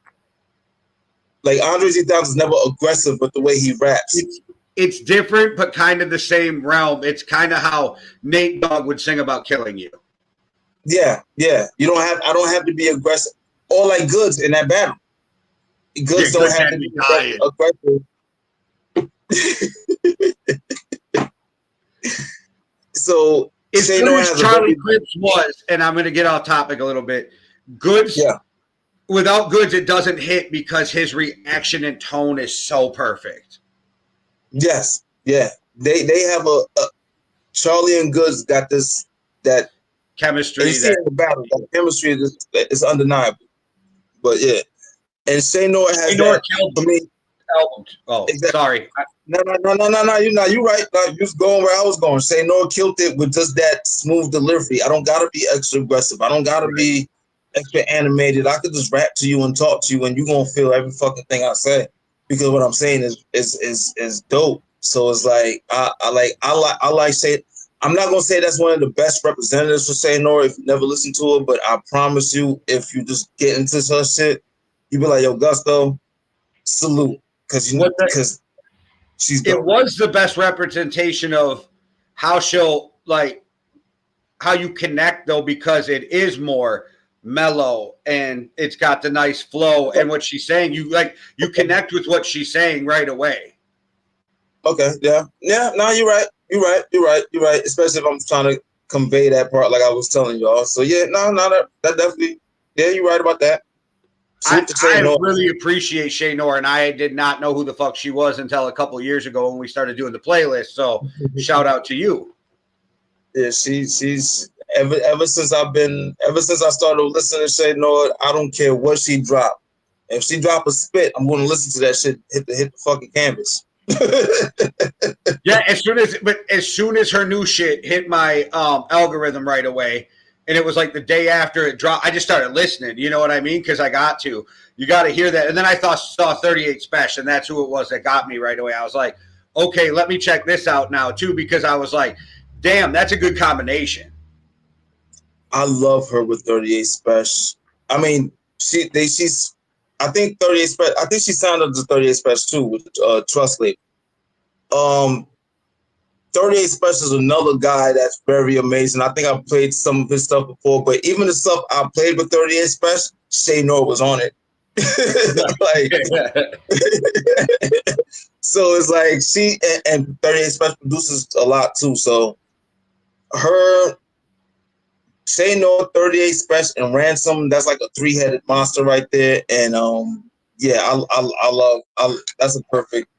Like Andre 3000 is never aggressive with the way he raps. It's different, but kind of the same realm. It's kind of how Nate Dogg would sing about killing you. Yeah. I don't have to be aggressive. Or like Goods in that battle. Goods don't have to be aggressive. So as good as Charlie Clips was, and I'm going to get off topic a little bit. Goods, without Goods, it doesn't hit because his reaction and tone is so perfect. Yes, yeah. They have a Charlie and Goods got that chemistry. You see in the battle, that chemistry is undeniable. But yeah, and Shay Nor has that for me. Album. Oh, exactly. Sorry. No. You're right. You was going where I was going. Shay Nor killed it with just that smooth delivery. I don't gotta be extra aggressive. I don't gotta be extra animated. I could just rap to you and talk to you, and you're gonna feel every fucking thing I say because what I'm saying is dope. So it's like I like Shay. I'm not gonna say that's one of the best representatives for Shay Nor if you never listen to her, but I promise you, if you just get into her shit, you be like, yo, Gusto, salute. Because she's dope. It was the best representation of how she'll how you connect though, because it is more mellow and it's got the nice flow and what she's saying. You connect with what she's saying right away. Okay, yeah. No, you're right. Especially if I'm trying to convey that part, like I was telling y'all. So yeah, that definitely. Yeah, you're right about that. I really appreciate Shay Nor, and I did not know who the fuck she was until a couple of years ago when we started doing the playlist. So shout out to you. Yeah, she's ever since I started listening to Shay Nor, I don't care what she dropped. If she drop a spit, I'm going to listen to that shit. Hit the fucking canvas. Yeah, as soon as her new shit hit my algorithm right away. And it was like the day after it dropped, I just started listening. You know what I mean? Because you got to hear that. And then I saw 38 Special, and that's who it was that got me right away. I was like, okay, let me check this out now too, because I was like, damn, that's a good combination. I love her with 38 Special. I mean, she's. I think 38 Special. I think she signed up to 38 Special too with Trust Label. 38 Special is another guy that's very amazing. I think I've played some of his stuff before, but even the stuff I played with 38 Special, Shay Nor was on it. Like, so it's like she and 38 Special produces a lot too. So her, Shay Nor, 38 Special, and Ransom, that's like a three-headed monster right there. And yeah, I love that's a perfect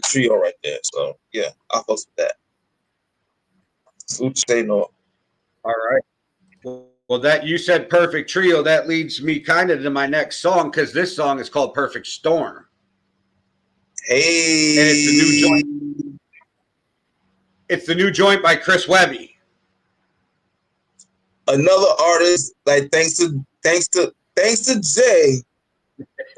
trio right there. So yeah, I'll fuck with that. Shay Nor. All right. Well, that you said perfect trio. That leads me kind of to my next song because this song is called Perfect Storm. Hey, and it's the new joint. It's the new joint by Chris Webby. Another artist, like thanks to Jay,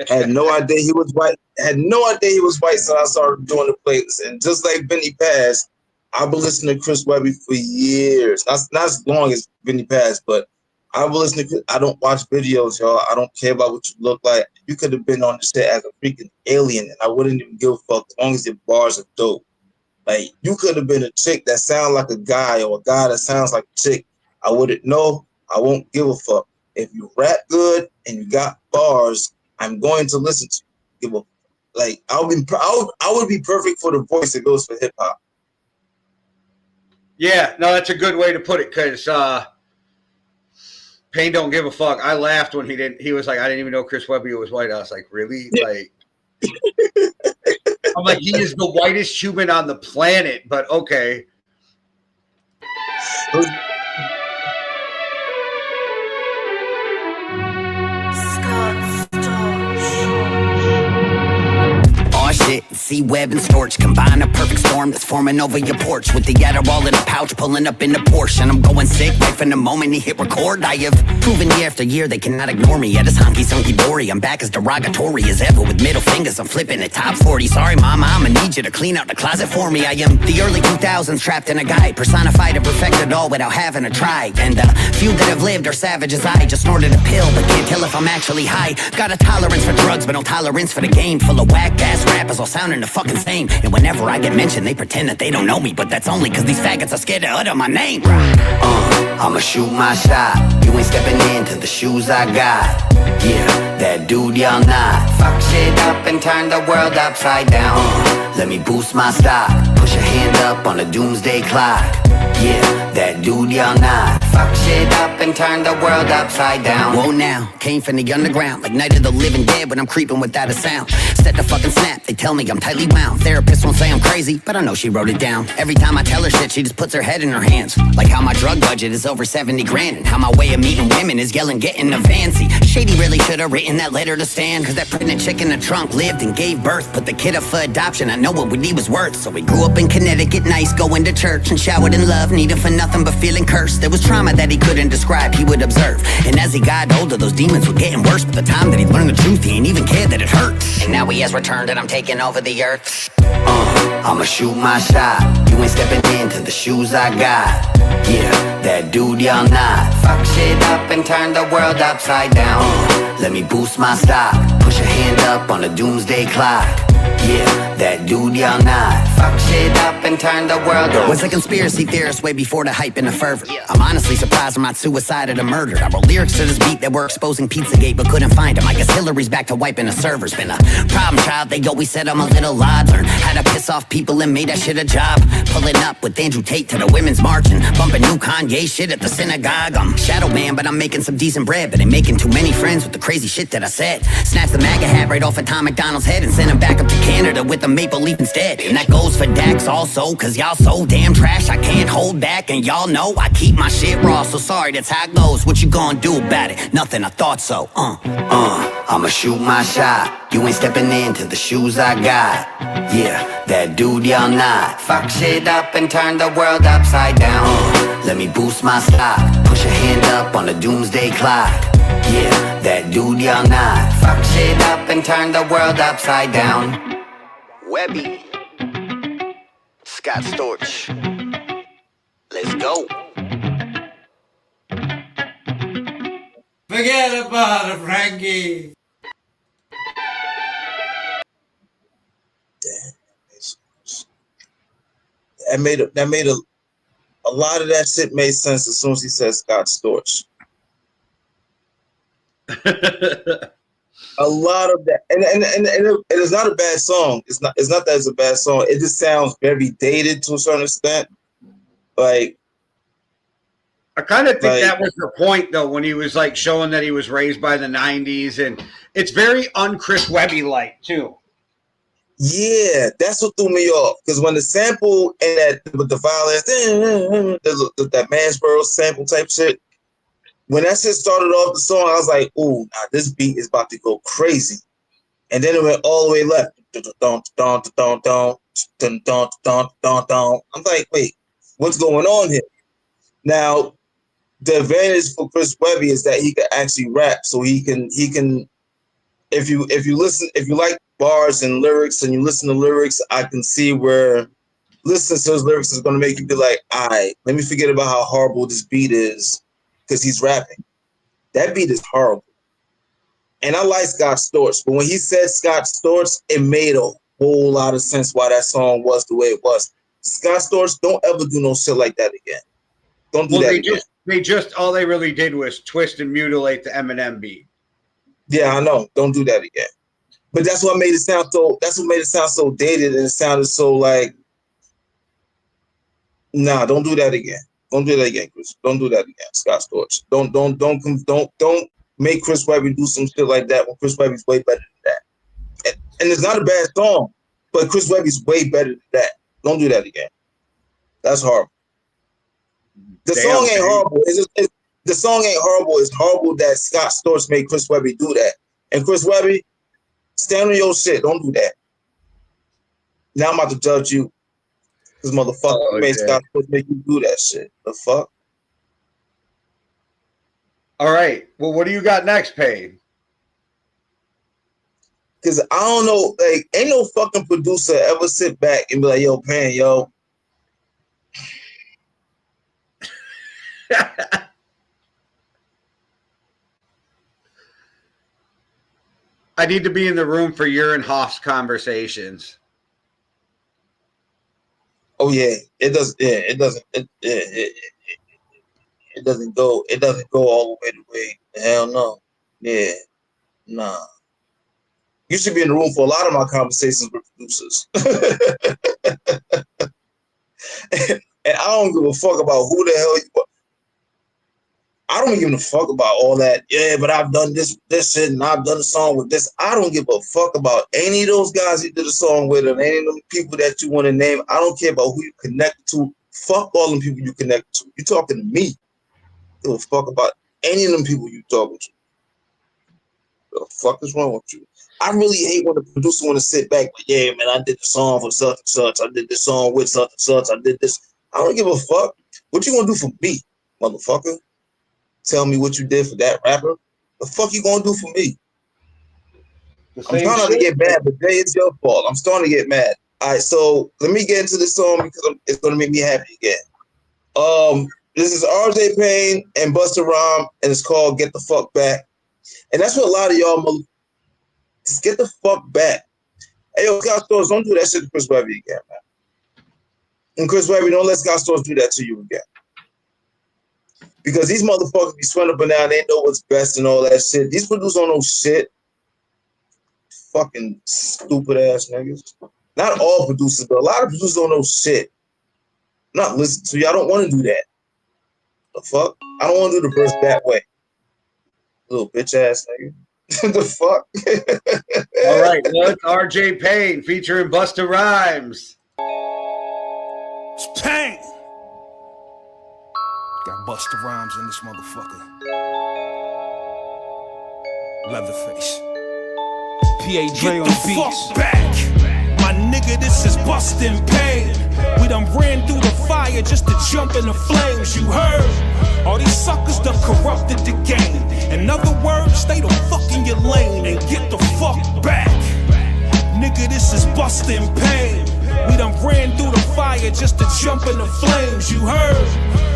had no idea he was white. Had no idea he was white, so I started doing the playlist. And just like Benny Pass, I've been listening to Chris Webby for years. Not as long as Benny Pass, but I've been listening to. I don't watch videos, y'all. I don't care about what you look like. You could have been on the set as a freaking alien, and I wouldn't even give a fuck as long as your bars are dope. Like you could have been a chick that sounds like a guy or a guy that sounds like a chick. I wouldn't know. I won't give a fuck. If you rap good and you got bars, I'm going to listen to you. Give a like. I would be perfect for the voice that goes for hip hop. Yeah, no, that's a good way to put it because Payne don't give a fuck. I laughed when he was like, I didn't even know Chris Webby was white. I was like, really? Like, I'm like, he is the whitest human on the planet, but okay. Shit, C-Web and Storch combine a perfect storm that's forming over your porch with the Adderall in a pouch pulling up in the Porsche, and I'm going sick right from the moment he hit record. I have proven year after year they cannot ignore me at his honky-sunky dory. I'm back as derogatory as ever with middle fingers. I'm flipping at top 40. Sorry mama, I'ma need you to clean out the closet for me. I am the early 2000s trapped in a guide, personified and perfected all without having to try. And few that have lived are savage as I just snorted a pill but can't tell if I'm actually high. Got a tolerance for drugs but no tolerance for the game full of whack-ass rappers all sounding the fucking same. And whenever I get mentioned they pretend that they don't know me, but that's only cause these faggots are scared to utter my name. I'ma shoot my shot. You ain't stepping into the shoes I got. Yeah, that dude y'all not. Fuck shit up and turn the world upside down. Let me boost my stock. Push a hand up on the doomsday clock. Yeah, that dude y'all not. Fuck shit up and turn the world upside down. Whoa now, came from the underground like Night of the Living Dead when I'm creeping without a sound. Set the fucking snap, they tell me I'm tightly wound. Therapist won't say I'm crazy, but I know she wrote it down. Every time I tell her shit, she just puts her head in her hands. Like how my drug budget is over 70 grand and how my way of meeting women is yelling getting a fancy. Shady really should have written that letter to Stan, cause that pregnant chick in the trunk lived and gave birth. Put the kid up for adoption, I know what he was worth. So we grew up in Connecticut, nice, going to church and showered in love, needing for nothing but feeling cursed. There was trauma that he couldn't describe, he would observe. And as he got older, those demons were getting worse. But the time that he learned the truth, he ain't even cared that it hurt. And now he has returned and I'm taking over the earth. I'ma shoot my shot. You ain't stepping into the shoes I got. Yeah, that dude y'all not. Fuck shit up and turn the world upside down. Let me boost my stock. Push a hand up on the doomsday clock. Yeah, that dude y'all not. Fuck shit up and turn the world over. Was a conspiracy theorist way before the hype and the fervor. I'm honestly surprised I'm not suicided or murdered. I wrote lyrics to this beat that were exposing Pizzagate but couldn't find them. I guess Hillary's back to wiping the servers. Been a problem child, they always said I'm a little odd. Learned how to piss off people and made that shit a job. Pulling up with Andrew Tate to the women's march and bumping new Kanye shit at the synagogue. I'm shadow man, but I'm making some decent bread. But ain't making too many friends with the crazy shit that I said. Snatched the MAGA hat right off of Tom McDonald's head and sent him back up to Canada with a maple leaf instead. And that goes for Dax also, cause y'all so damn trash I can't hold back. And y'all know I keep my shit raw, so sorry, that's how it goes. What you gonna do about it? Nothing, I thought so. I'ma shoot my shot. You ain't stepping into the shoes I got. Yeah, that dude y'all not. Fuck shit up and turn the world upside down. Let me boost my stock. Push a hand up on the doomsday clock. Yeah, that dude y'all not. Fuck shit up and turn the world upside down. Webby, Scott Storch. Let's go. Forget about it, Frankie. That made a lot of that shit made sense as soon as he said Scott Storch. A lot of that, and it is not a bad song. It's not that it's a bad song. It just sounds very dated to a certain extent. Like, I kind of think that was the point, though, when he was like showing that he was raised by the '90s, and it's very un-Chris Webby-like too. Yeah, that's what threw me off. Because when the sample and that with the violence, that Mansboro sample type shit, when that shit started off the song, I was like, "Ooh, nah, this beat is about to go crazy." And then it went all the way left. I'm like, wait, what's going on here? Now, the advantage for Chris Webby is that he can actually rap, so he can. If you like bars and lyrics and you listen to lyrics, I can see where listening to those lyrics is going to make you be like, all right, let me forget about how horrible this beat is because he's rapping. That beat is horrible. And I like Scott Storch, but when he said Scott Storch, it made a whole lot of sense why that song was the way it was. Scott Storch, don't ever do no shit like that again. Don't do that again. They just all they really did was twist and mutilate the Eminem beat. Yeah, I know. Don't do that again. But that's what made it sound so. That's what made it sound so dated, and it sounded so like. Nah, don't do that again. Don't do that again, Chris. Don't do that again, Scott Storch. Don't make Chris Webby do some shit like that when Chris Webby's way better than that. And it's not a bad song, but Chris Webby's way better than that. Don't do that again. That's horrible. The song ain't horrible. The song ain't horrible. It's horrible that Scott Storch made Chris Webby do that. And Chris Webby, stand on your shit. Don't do that. Now I'm about to judge you. This motherfucker made Scott Storch make you do that shit. The fuck? All right. Well, what do you got next, Payne? Because I don't know, like, ain't no fucking producer ever sit back and be like, yo, Payne, yo. I need to be in the room for your and Hoff's conversations. Oh yeah, it does. Yeah, it doesn't. It doesn't go. It doesn't go all the way. Hell no. Yeah, nah. You should be in the room for a lot of my conversations with producers. And I don't give a fuck about who the hell you are. I don't give a fuck about all that. Yeah, but I've done this shit and I've done a song with this. I don't give a fuck about any of those guys you did a song with or any of them people that you want to name. I don't care about who you connect to. Fuck all them people you connect to. You talking to me. I don't give a fuck about any of them people you talking to. The fuck is wrong with you? I really hate when the producer want to sit back, like, yeah, man, I did the song for such and such. I did this song with such and such. I did this. I don't give a fuck. What you gonna do for me, motherfucker? Tell me what you did for that rapper. The fuck you gonna do for me? I'm trying not to get mad, but Jay, it's your fault. I'm starting to get mad. All right, so let me get into this song because it's gonna make me happy again. This is RJ Payne and Busta Rhymes, and it's called "Get the Fuck Back." And that's what a lot of y'all just get the fuck back. Hey, yo, Scott Storch, don't do that shit to Chris Webby again, man. And Chris Webby, don't let Scott Storch do that to you again. Because these motherfuckers be sweating up and down, they know what's best and all that shit. These producers don't know shit. Fucking stupid ass niggas. Not all producers, but a lot of producers don't know shit. I'm not listening to you. I don't want to do that. The fuck? I don't want to do the verse that way. Little bitch ass nigga. The fuck? All right, well, it's RJ Payne featuring Busta Rhymes. It's Payne. Got Busta Rhymes in this motherfucker. Leatherface. P.A. on the beats. Fuck back. My nigga, this is bustin' Payne. We done ran through the fire just to jump in the flames, you heard? All these suckers done corrupted the game. In other words, stay the fuck in your lane and get the fuck back. Nigga, this is bustin' Payne. We done ran through the fire just to jump in the flames, you heard?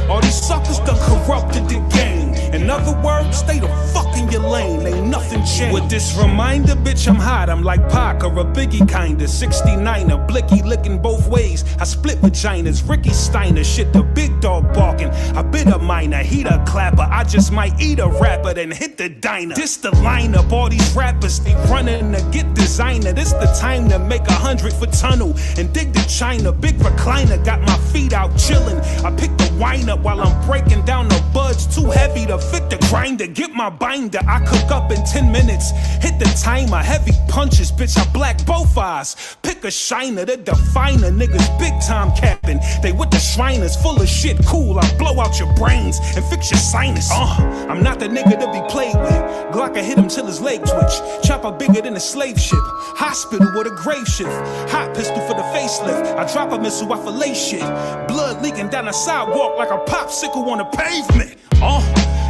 All these suckers done corrupted the game. In other words, stay the fuck in your lane, ain't nothing changed. With this reminder, bitch, I'm hot, I'm like Pac or a Biggie kinda. 69er, blicky licking both ways. I split vaginas, Ricky Steiner, shit the big dog barking. I bit a minor, he the clapper. I just might eat a rapper, then hit the diner. This the lineup, all these rappers, they running to get designer. This the time to make 100-foot tunnel and dig to China. Big recliner, got my feet out chillin'. I pick the wine up while I'm breaking down the buds. Too heavy to fit the grinder. Get my binder, I cook up in 10 minutes. Hit the timer, heavy punches, bitch, I black both eyes. Pick a shiner, the definer. Niggas big time capping. They with the Shriners, full of shit, cool. I blow out your brains and fix your sinus. I'm not the nigga to be played with. Glock, I hit him till his leg twitch. Chopper bigger than a slave ship. Hospital with a grave shift. Hot pistol for the facelift. I drop a missile, I fillet shit. Blood leaking down the sidewalk like a popsicle on the pavement.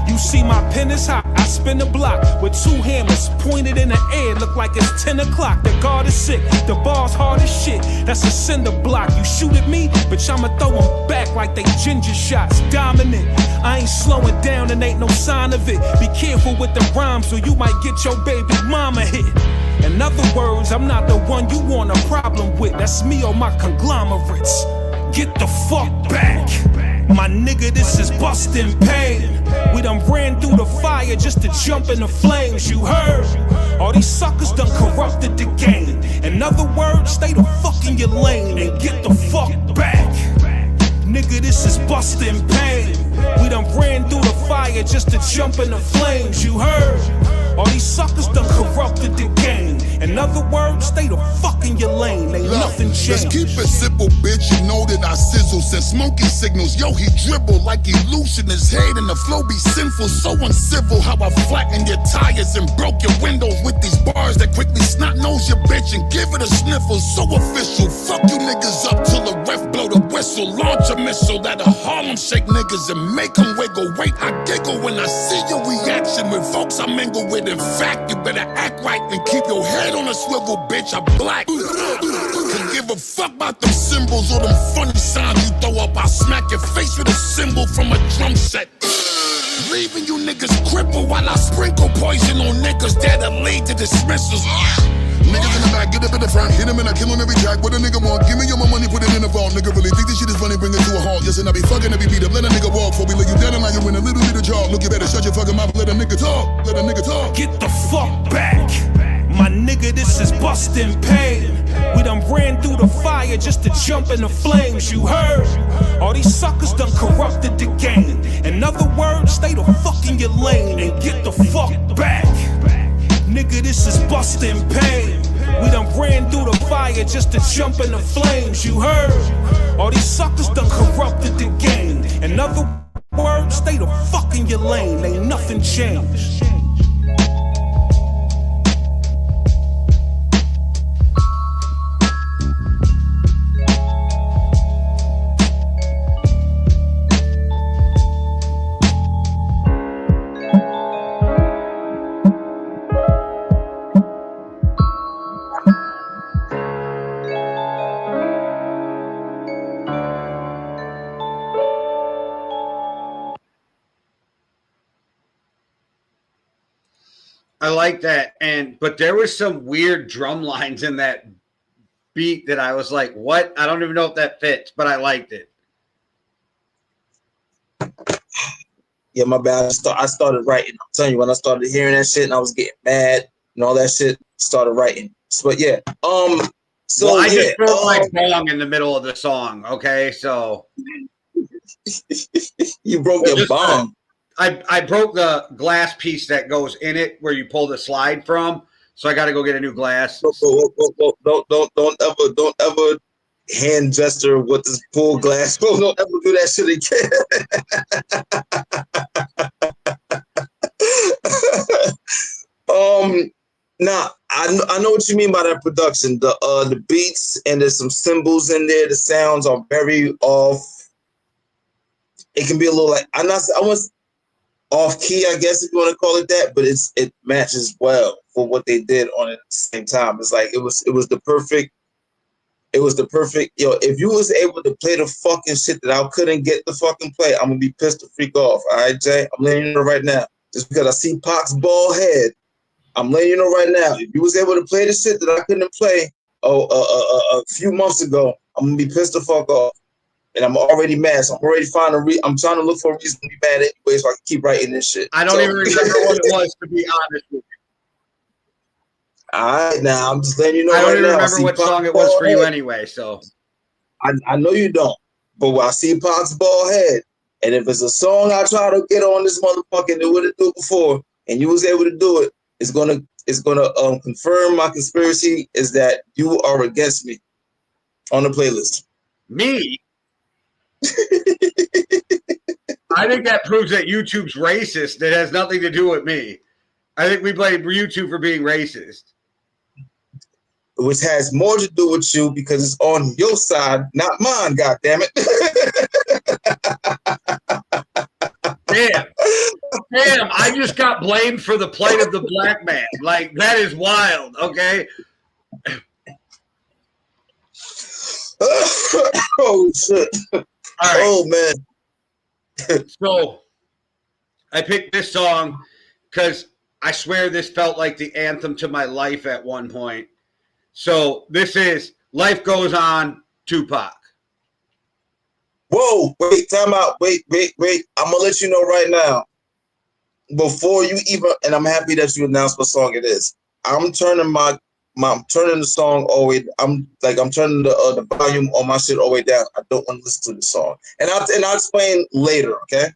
You see my pen is hot, I spin the block with 2 hammers pointed in the air, look like it's 10 o'clock. The guard is sick, the bar's hard as shit, that's a cinder block. You shoot at me, bitch, I'ma throw them back like they ginger shots. Dominant, I ain't slowing down and ain't no sign of it. Be careful with the rhymes or you might get your baby mama hit. In other words, I'm not the one you want a problem with. That's me or my conglomerates. Get the fuck back. My nigga, this is bustin' pain. We done ran through the fire just to jump in the flames, you heard? All these suckers done corrupted the game. In other words, stay the fuck in your lane and get the fuck back. Nigga, this is bustin' pain. We done ran through the fire just to jump in the flames, you heard? All these suckers done corrupted the game. In other words, stay the fuck in your lane, ain't nothing changed. Let's keep it simple, bitch, you know that I sizzle. Send smoky signals, yo, he dribble like he loose in his head. And the flow be sinful, so uncivil. How I flattened your tires and broke your windows with these bars that quickly snot nose your bitch and give it a sniffle. So official, fuck you niggas up till the ref blow the whistle. Launch a missile that'll Harlem shake niggas and make them wiggle. Wait, I giggle when I see your reaction with folks I mingle with. In fact, you better act right and keep your head on a swivel, bitch. I'm black. Can give a fuck about them symbols or them funny signs you throw up. I'll smack your face with a cymbal from a drum set. Leaving you niggas crippled while I sprinkle poison on niggas that'll lead to dismissals. Niggas in the back, get up in the front, hit him and I kill on every track. What a nigga want, give me your money, put it in the vault. Nigga really think this shit is funny, bring it to a halt. Yes, and I be fucking every beat up, let a nigga walk. Before we lay you down and now you're in a little bit of jaw. Look, you better shut your fucking mouth, let a nigga talk. Let a nigga talk. Get the fuck back. My nigga, this is bustin' pain. We done ran through the fire just to jump in the flames, you heard? All these suckers done corrupted the game. In other words, stay the fuck in your lane and get the fuck back. Nigga, this is bustin' pain. We done ran through the fire just to jump in the flames, you heard? All these suckers done corrupted the game. In other words, stay the fuck in your lane, ain't nothing changed. I like that. But there was some weird drum lines in that beat that I was like, what? I don't even know if that fits, but I liked it. Yeah, my bad. I started writing. I'm telling you, when I started hearing that shit and I was getting mad and all that shit, started writing. But yeah, so well, I yeah, just broke my bong in the middle of the song. Okay, so you broke your bong. I broke the glass piece that goes in it where you pull the slide from. So I got to go get a new glass. Don't ever hand gesture with this full glass. Don't ever do that shit again. Now I know what you mean by that production. The beats and there's some cymbals in there. The sounds are very off. It can be a little like I was off key, I guess if you want to call it that, but it matches well for what they did on it at the same time. It's like it was the perfect It was the perfect, if you was able to play the fucking shit that I couldn't get the fucking play, I'm gonna be pissed the freak off. All right, Jay? I'm letting you know right now. Just because I see Pac's bald head, I'm letting you know right now. If you was able to play the shit that I couldn't play a few months ago, I'm gonna be pissed the fuck off. And I'm already mad, so I'm already I'm trying to look for a reason to be mad anyway, so I can keep writing this shit. I don't even remember what it was, to be honest with you. All right, now I'm just letting you know. I don't right even now, remember what song it was for you anyway. So I know you don't, but when I see Pac's bald head, and if it's a song I try to get on this motherfucker and it wouldn't do it before, and you was able to do it, it's gonna confirm my conspiracy is that you are against me on the playlist. Me? I think that proves that YouTube's racist. That has nothing to do with me. I think we blame YouTube for being racist. Which has more to do with you because it's on your side, not mine, goddammit. Damn, I just got blamed for the plight of the black man. Like, that is wild, okay? Oh, shit. All right. Oh, man. So, I picked this song because I swear this felt like the anthem to my life at one point. So, this is Life Goes On, Tupac. Whoa, wait, time out. Wait. I'm going to let you know right now. Before you even, and I'm happy that you announced what song it is. I'm turning the song all the way. I'm turning the volume on my shit all the way down. I don't want to listen to the song, and I'll explain later. Okay.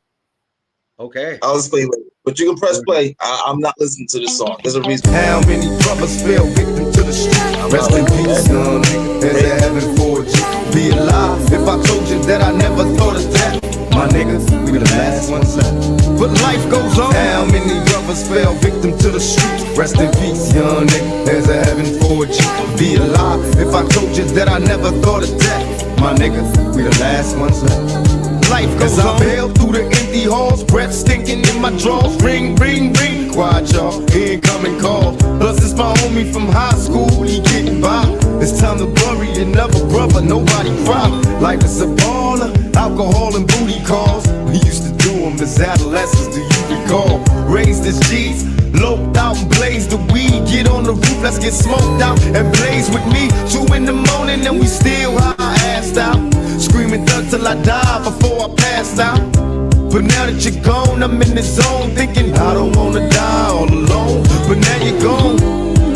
Okay. I'll explain later. But you can press play. I'm not listening to this song. There's a reason. How many brothers fell victim to the street? Rest in peace, young nigga. There's a heaven for you. Be alive. If I told you that I never thought of that, my niggas, we the last ones left. But life goes on. How many brothers fell victim to the streets? Rest in peace, young nigga. There's a heaven for you. Be alive. If I told you that I never thought of that, my niggas, we the last ones left. Life goes on. I bail through the empty halls, breath stinking in my drawers. Ring, ring, ring. Quiet, y'all. Incoming call. Plus, it's my homie from high school. He getting by. It's time to bury another brother. Nobody cry. Life is a baller. Alcohol and booty calls. We used to do them as adolescents. Do you recall? Raised as G's. Loped out and blazed the weed. Get on the roof, let's get smoked out and blaze with me. 2 in the morning and we still high assed out. Screaming thug till I die before I pass out. But now that you're gone, I'm in the zone thinking I don't wanna die all alone. But now you're gone,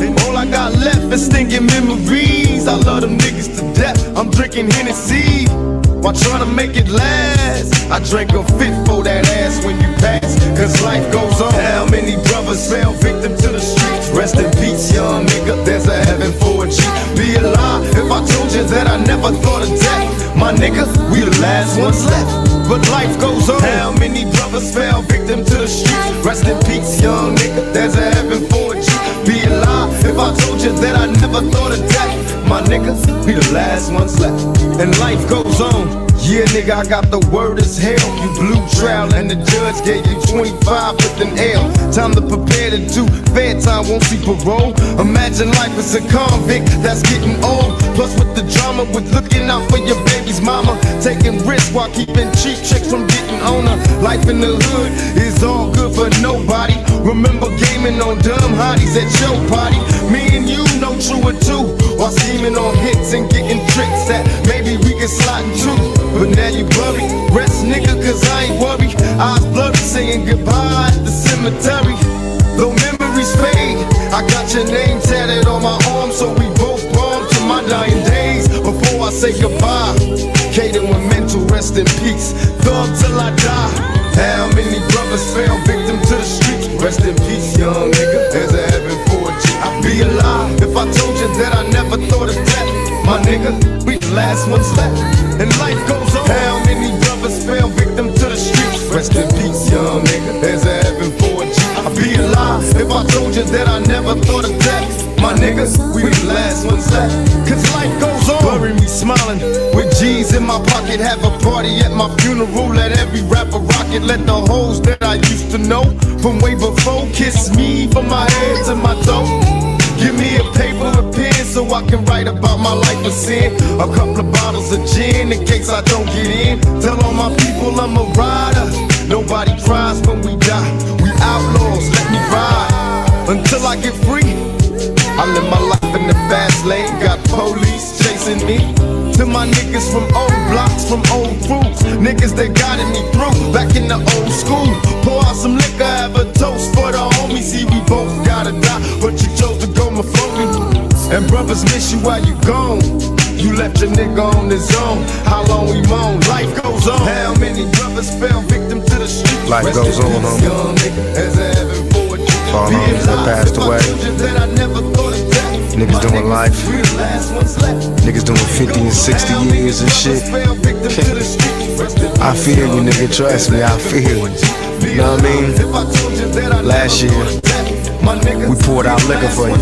and all I got left is stinking memories. I love them niggas to death, I'm drinking Hennessy while trying to make it last. I drank a fifth for that ass when you pass, cause life goes on. How many brothers fell victim to the streets? Rest in peace, young nigga, there's a heaven for a G. Be alive if I told you that I never thought of death. My nigga, we the last ones left. But life goes on. How many brothers fell victim to the streets? Rest in peace, young nigga, there's a heaven for a G. Be alive if I told you that I never thought of death. My niggas, we the last ones left. And life goes on. Yeah, nigga, I got the word as hell. You blew trial and the judge gave you 25 with an L. Time to prepare to do fair time, won't see parole. Imagine life as a convict that's getting old. Plus with the drama, with looking out for your baby's mama. Taking risks while keeping cheap chicks from getting on her. Life in the hood is all good for nobody. Remember gaming on dumb hotties at your party. Me and you know true or two. While scheming on hits and getting tricks that maybe we can slide into. But now you buried, rest nigga, cause I ain't worried. Eyes blurry, saying goodbye at the cemetery. Though memories fade, I got your name tatted on my arm, so we both born to my dying days. Before I say goodbye, Caden with mental rest in peace. Thug till I die. How many brothers fell victim to the streets? Rest in peace, young nigga, there's a heaven for a G. I'd be alive if I told you that I never thought of death. My nigga, we the last ones left. And life goes on. How many brothers fell victim to the streets? Rest in peace, young nigga, there's a heaven for a G. I'd be alive if I told you that I never thought of death. My niggas, we the last ones left. Cause life goes on. Bury me smiling with G's in my pocket. Have a party at my funeral. Let every rapper rock it. Let the hoes that I used to know from way before kiss me from my head to my toe. Give me a paper, a pen, so I can write about my life never sin. A couple of bottles of gin in case I don't get in. Tell all my people I'm a rider. Nobody cries when we die. We outlaws, let me ride until I get free. I live my life in the fast lane. Got police chasing me. To my niggas from old blocks, from old crews, niggas that guided me through, back in the old school. Pour out some liquor, have a toast for the homies. See, we both gotta die, but you chose to go my floating. And brothers miss you while you gone. You left your nigga on his own. How long we moan? Life goes on. How many brothers fell victim to the street? Life goes on, homie. For all homies that passed away. Niggas doing life. Niggas doing 50 and 60 years and shit. I feel you, nigga. Trust me, I feel you. You know what I mean? Last year, we poured out liquor for you.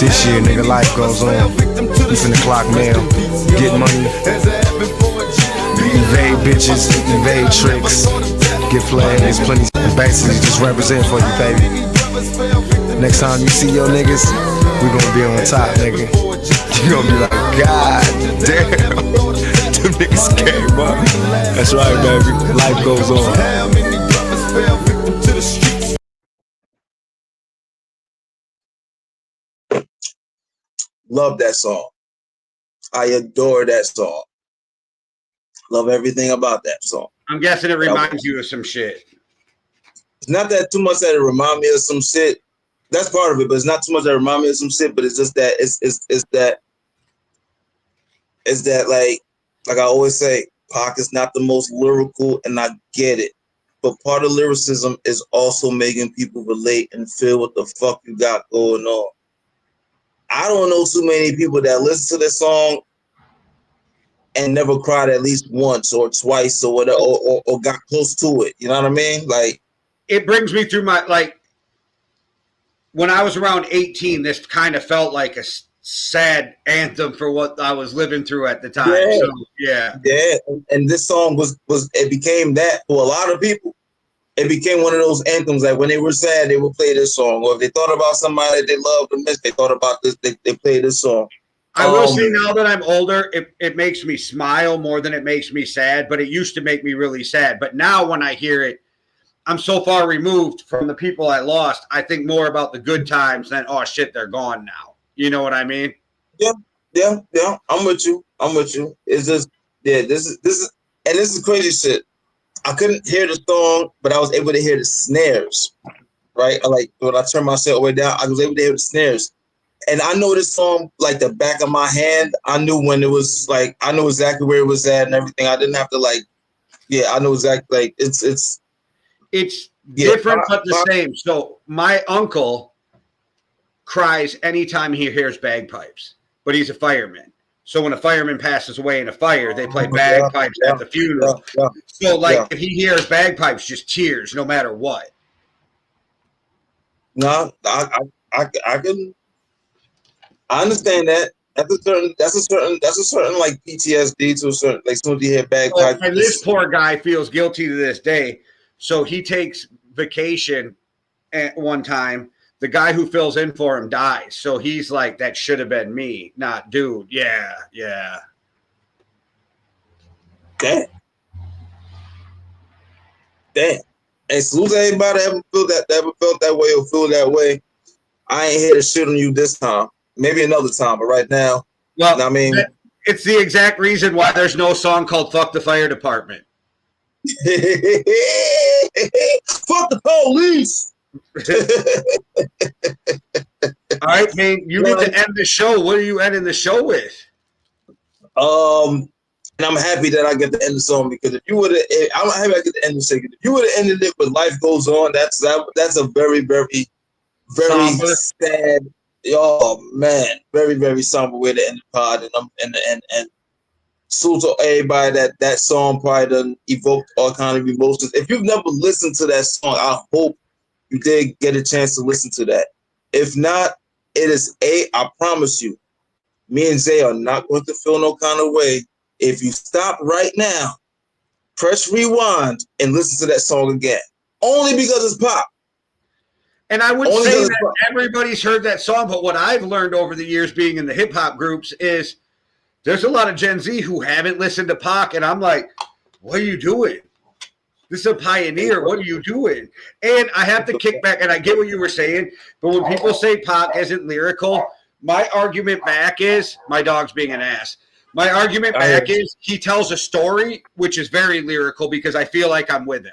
This year, nigga, life goes on. We finna clock mail, get money, evade bitches, evade tricks, get flags, plenty of basically just represent for you, baby. Next time you see your niggas, we gonna be on top, nigga. You gonna be like, God damn, them niggas came up. That's right, baby. Life goes on. Love that song. I adore that song. Love everything about that song. I'm guessing it reminds you of some shit. It's not that too much that it remind me of some shit. That's part of it, but it's not too much that remind me of some shit. But it's just that it's that like I always say, Pac is not the most lyrical, and I get it. But part of lyricism is also making people relate and feel what the fuck you got going on. I don't know too many people that listen to this song and never cried at least once or twice or whatever, or got close to it. You know what I mean? Like, it brings me through my, like, when I was around 18, this kind of felt like a sad anthem for what I was living through at the time. Yeah. So, yeah. Yeah. And this song was it became that for a lot of people. It became one of those anthems that when they were sad, they would play this song. Or if they thought about somebody they loved or missed, they thought about this, they played this song. I will say now that I'm older, it makes me smile more than it makes me sad, but it used to make me really sad. But now when I hear it, I'm so far removed from the people I lost. I think more about the good times than, oh shit, they're gone now. You know what I mean? Yeah. I'm with you. It's just, yeah, this is crazy shit. I couldn't hear the song, but I was able to hear the snares, right? Like when I turned my shit all the way down, I was able to hear the snares. And I know this song like the back of my hand. I knew when it was like, I knew exactly where it was at and everything. I didn't have to like, yeah, I know exactly, like it's different but the same. So my uncle cries anytime he hears bagpipes, but he's a fireman. So when a fireman passes away in a fire, they play bagpipes at the funeral. So like if he hears bagpipes, just tears no matter what. No, I understand that. That's a certain like PTSD to a certain, like, soon as you hear bagpipes. And this poor guy feels guilty to this day. So he takes vacation at one time. The guy who fills in for him dies. So he's like, that should have been me, not dude. Yeah. Damn. And salute to anybody that ever felt that way or feel that way. I ain't here to shit on you this time. Maybe another time, but right now, well, I mean, it's the exact reason why there's no song called "Fuck the Fire Department." Fuck the police. All right, man. You need to end the show. What are you ending the show with? And I'm happy that I get to end the song, because if you would have, I'm happy I get to end the song. If you would have ended it with "Life Goes On," that's a very, very, very somber. sad. Oh man, very, very somber way to end the pod, and salute to everybody that song probably done evoked all kind of emotions. If you've never listened to that song, I hope you did get a chance to listen to that. If not, it is I promise you, me and Zay are not going to feel no kind of way if you stop right now, press rewind, and listen to that song again. Only because it's Pop. And I would Only say because that everybody's heard that song, but what I've learned over the years, being in the hip hop groups, is there's a lot of Gen Z who haven't listened to Pac, and I'm like, what are you doing? This is a pioneer. What are you doing? And I would say that everybody's heard that song, but what I've learned over the years being in the hip hop groups is there's a lot of Gen Z who haven't listened to Pac, and I'm like, what are you doing? This is a pioneer. What are you doing? And I have to kick back, and I get what you were saying, but when people say Pac isn't lyrical, my argument back is my dog's being an ass. My argument back is he tells a story which is very lyrical because I feel like I'm with him.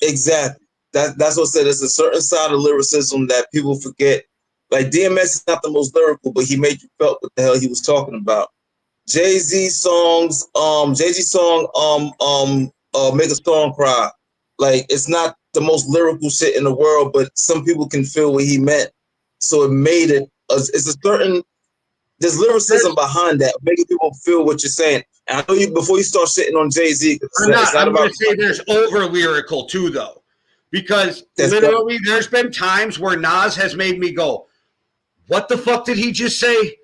Exactly. That's what I said. There's a certain side of lyricism that people forget. Like DMX is not the most lyrical, but he made you felt what the hell he was talking about. Jay-Z song, Make a Storm Cry. Like, it's not the most lyrical shit in the world, but some people can feel what he meant. So it made it, it's a certain, there's lyricism behind that, making people feel what you're saying. And I know you, before you start shitting on Jay-Z, I'm going to say there's over lyrical too, though, because literally there's been times where Nas has made me go, what the fuck did he just say?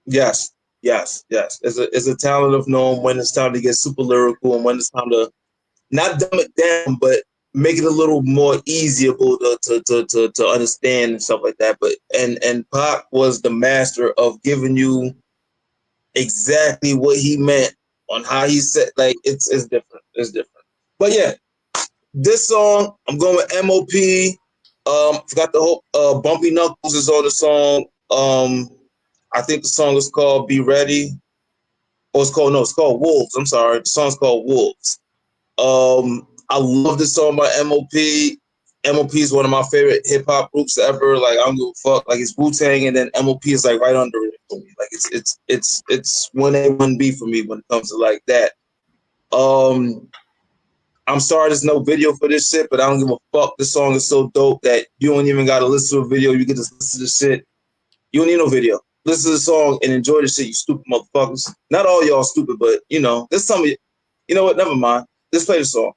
Yes. It's a talent of knowing when it's time to get super lyrical and when it's time to not dumb it down, but make it a little more easiable to understand and stuff like that. But and Pac was the master of giving you exactly what he meant on how he said. Like it's different. It's different. But yeah, this song I'm going with MOP. Forgot the whole Bumpy Knuckles is on the song. I think the song is called Be Ready. Or it's called Wolves. I'm sorry. The song's called Wolves. I love this song by MOP. MOP is one of my favorite hip hop groups ever. Like I don't give a fuck. Like it's Wu-Tang, and then MOP is like right under it for me. Like it's 1A, 1B for me when it comes to like that. I'm sorry there's no video for this shit, but I don't give a fuck. This song is so dope that you don't even gotta listen to a video. You can just listen to the shit. You don't need no video. Listen to the song and enjoy the shit, you stupid motherfuckers. Not all y'all stupid, but you know, there's some of you. You know what? Never mind. Just play the song.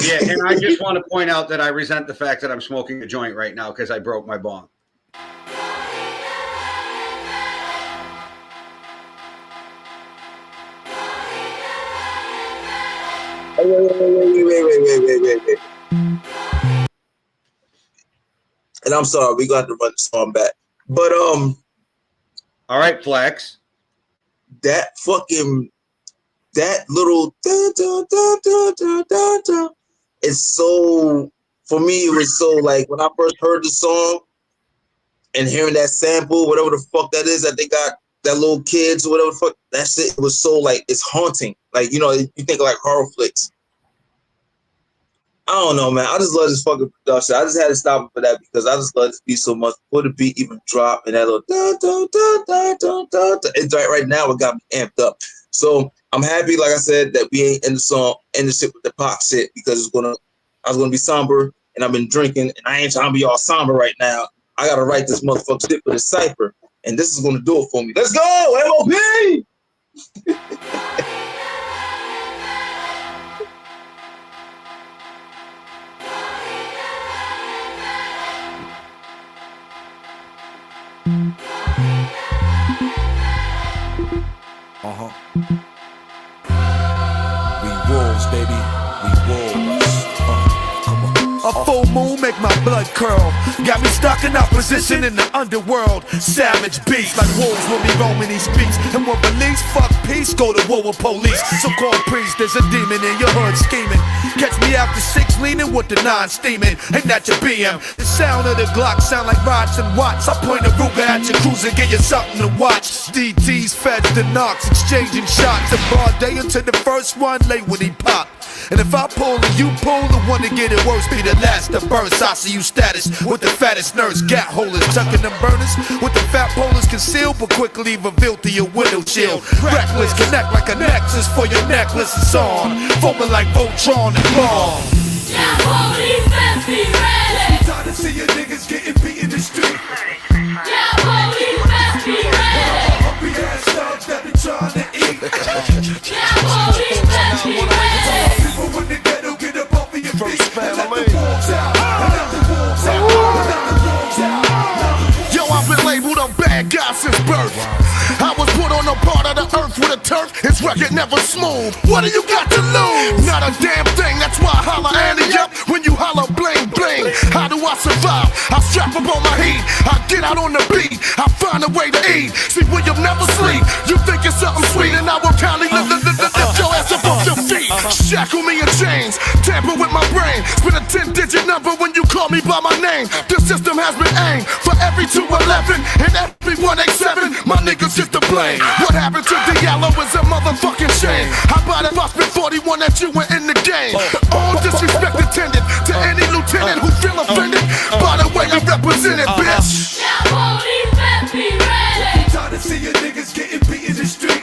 Yeah, and I just want to point out that I resent the fact that I'm smoking a joint right now because I broke my bong. Wait. And I'm sorry, we got to run the song back. But all right, Flex. That little it's so, for me, it was so like when I first heard the song and hearing that sample, whatever the fuck that is that they got, that little kids or whatever the fuck, that shit, it was so like, it's haunting. Like, you know, you think of like horror flicks. I don't know, man. I just love this fucking production. I just had to stop it for that because I just love this beat so much. Before the beat even drop and that little it's right now, it got me amped up. So I'm happy, like I said, that we ain't in the song, in the shit with the Pac shit because I was gonna be somber and I've been drinking and I ain't trying to be all somber right now. I gotta write this motherfucker shit for the cipher, and this is gonna do it for me. Let's go, MOP! We wolves, baby. We wolves. Come on. A full moon make my blood curl. Got me stuck in opposition in the underworld. Savage beasts like wolves when we roaming these beats. And when release, fuck peace, go to war with police. So-called priest, there's a demon in your hood scheming. Catch me after 6 leaning with the 9 steaming. Ain't that your BM? The sound of the Glock sound like rods and watts. I point a Ruger at your cruiser, get you something to watch. DTs, feds, the knocks, exchanging shots. A broad day until the first one late when he pop. And if I pull and you pull, the one to get it worse be the last to burst. I see you status with the fattest nurse, gat holders, tucking them burners with the fat polars concealed, but quickly revealed to your window chill. Reckless, connect like a nexus for your necklace. It's on, foaming like Voltron and bomb. Yeah, police, let's be ready. Time to see your niggas getting beat in the street. Yeah, police, let's be ready. Hungry ass dogs that be trying to eat. Yeah, police, let's be ready. People in the ghetto get up off of your feet. Yo, I've been labeled a bad guy since birth. I was put on a part of the earth with a turf. His record never smooth. What do you got to lose? Not a damn thing. That's why I holler Annie up when you holler bling bling. explain. How do I survive? I strap up on my heat. I get out on the beat. I find a way to eat. See, William never sleep. You think it's something sweet, and I will pound lift your ass up off your feet. Shackle me in chains. Tamper with my brain. Spit a 10-digit number when you call me by my name. The system has been aimed for every 211 and every 187. My niggas just to blame. What happened to Diallo is a motherfucking shame. How about if I spit 41 at you and in the game? All disrespect intended to any lieutenant who feel offended by the way I represent it, bitch. Time to see your niggas getting beat in the street.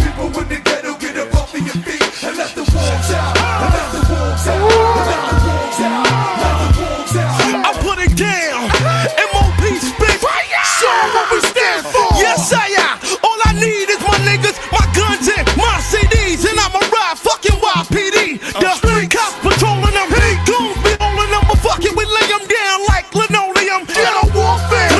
People in the ghetto get up off of your feet and let the wolves out. Let the wolves out. Let the wolves out. Let the wolves out. I put it down. MOP spit. Show 'em what we stand for. Yes, I am. All I need is my niggas, my guns, and my CDs, and I'ma ride fucking YPD. The street cops patrolling them. Goons be rolling them, but fuck it, we lay them down like linoleum. Ghetto warfare.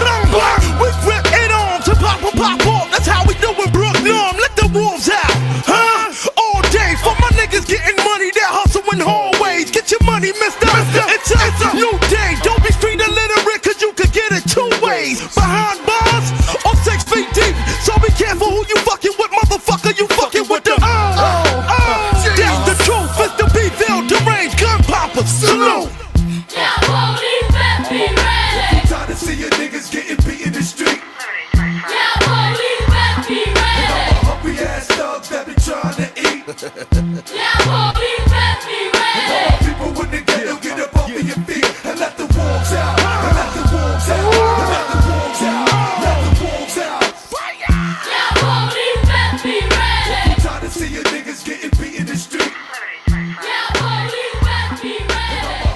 We grip it on to pop off. That's how we do in Brooklyn. Let the wolves out, huh? All day for my niggas getting money. That hustling hallways. Get your money, mister. It's a new day. Don't be street illiterate, cause you could get it two ways. Behind bars or 6 feet deep. So be careful who you fucking with, motherfucker. You fucking with them. That's the truth. It's the B-Ville deranged gun poppers. Salute. Time to see your niggas getting beat in the street. Hungry ass thugs that be trying to eat. People in the ghetto get up off of your feet and let the wolves out. And let the wolves out. And let the wolves out. Let the wolves out. Time to see your niggas getting beat in the street.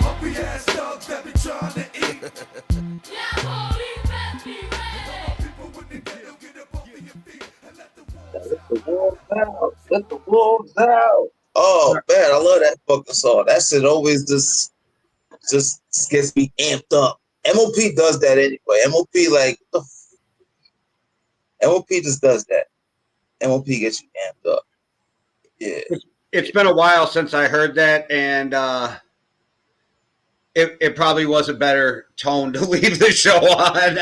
Hungry ass thugs that be trying to eat. Let the wolves out. Oh man, I love that fucking song. That shit always just gets me amped up. MOP does that anyway. MOP just does that. MOP gets you amped up. Yeah. It's been a while since I heard that, and it probably was a better tone to leave the show on.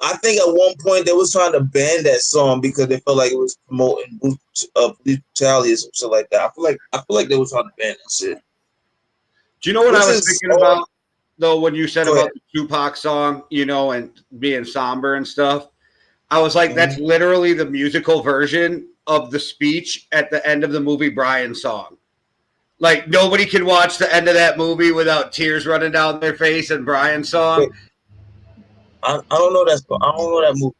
I think at one point they was trying to ban that song because they felt like it was promoting brutality or some shit like that. I feel like they were trying to ban that shit. Do you know what I was thinking about though when you said about the Tupac song, and being somber and stuff? I was like, that's literally the musical version of the speech at the end of the movie Brian's song. Like, nobody can watch the end of that movie without tears running down their face and Brian's song. I don't know that. I don't know that movie.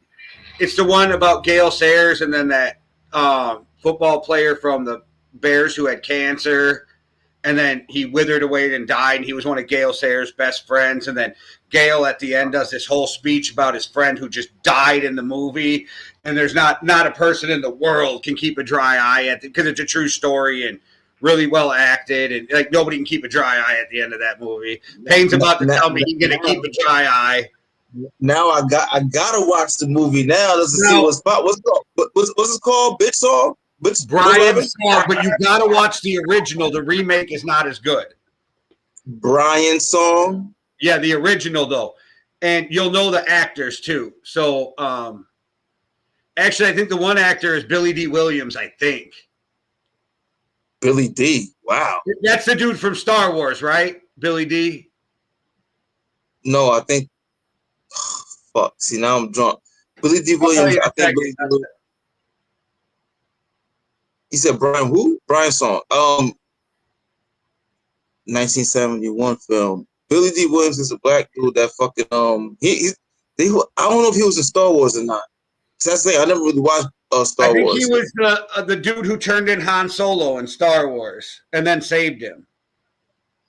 It's the one about Gale Sayers and then that football player from the Bears who had cancer, and then he withered away and died. And he was one of Gale Sayers' best friends. And then Gale at the end does this whole speech about his friend who just died in the movie. And there's not a person in the world can keep a dry eye at it because it's a true story and really well acted. And like nobody can keep a dry eye at the end of that movie. Payne's about to tell me he's going to keep a dry eye. Now I gotta watch the movie now just to see what's it called? Bitch song? Brian's song, but you gotta watch the original. The remake is not as good. Brian's song? Yeah, the original though. And you'll know the actors too. So actually I think the one actor is Billy D. Williams, I think. Billy D. Wow. That's the dude from Star Wars, right? Billy D. No, I think fuck. See, now I'm drunk. Billy D. Williams, I think Billy D. Williams. He said Brian who? Brian song. 1971 film. Billy D. Williams is a black dude that fucking I don't know if he was in Star Wars or not. That's the thing. I never really watched Star Wars. I think he was the dude who turned in Han Solo in Star Wars and then saved him.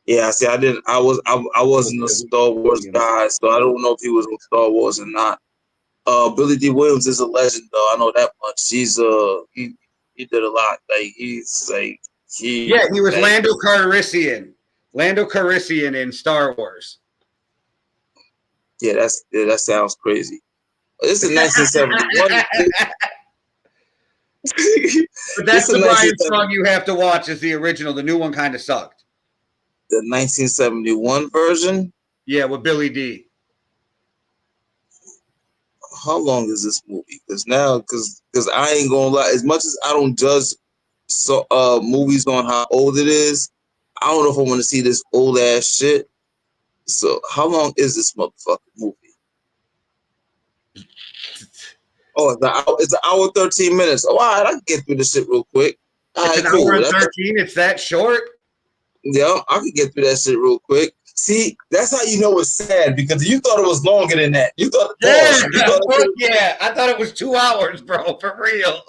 Yeah, see, I didn't. I wasn't a Star Wars guy, so I don't know if he was in Star Wars or not. Billy D. Williams is a legend, though. I know that much. He's he did a lot. Like he was Lando Calrissian. Lando Calrissian in Star Wars. Yeah, that sounds crazy. This is 1971. But that's This is the Brian 1970 song you have to watch. Is the original? The new one kind of sucked. the 1971 version. Yeah, with Billy D. How long is this movie? Because I ain't gonna lie. As much as I don't judge movies on how old it is, I don't know if I want to see this old ass shit. So how long is this motherfucking movie? Oh, it's an hour 13 minutes. Oh, all right, I can get through this shit real quick. All It's right, an cool. hour and 13. It's that short. Yeah, I can get through that shit real quick. See, that's how you know it's sad, because you thought it was longer than that. You thought, Yeah, I thought it was 2 hours, bro, for real.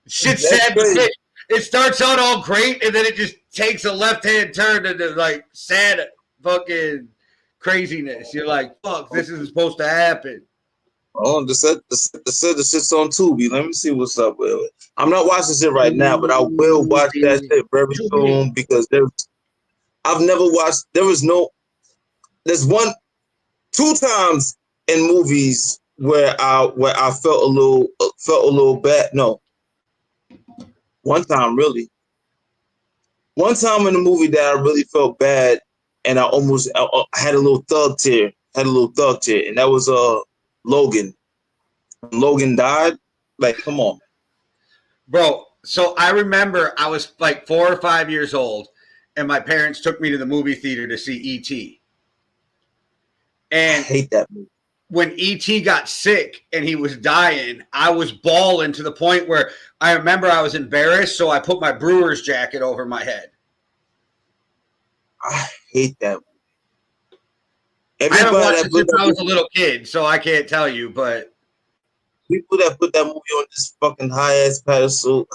Shit's That's sad, but crazy. it starts out all great, and then it just takes a left-hand turn into like sad fucking craziness. You're like, fuck, this isn't supposed to happen. Oh, the shit's on Tubi. Let me see what's up with it. I'm not watching shit right now, but I will watch that shit very soon, because I've never watched. There's 2 times in movies where I felt a little bad. No, one time really. One time in the movie that I really felt bad, and I had a little thug tear. And that was Logan. When Logan died. Like, come on, Bro, so I remember I was like 4 or 5 years old, and my parents took me to the movie theater to see E.T. And I hate that movie. When E.T. got sick and he was dying, I was bawling to the point where I remember I was embarrassed, so I put my Brewers jacket over my head. I hate that movie. I haven't watched it since I was a little kid, so I can't tell you, but people that put that movie on this fucking high ass pedestal,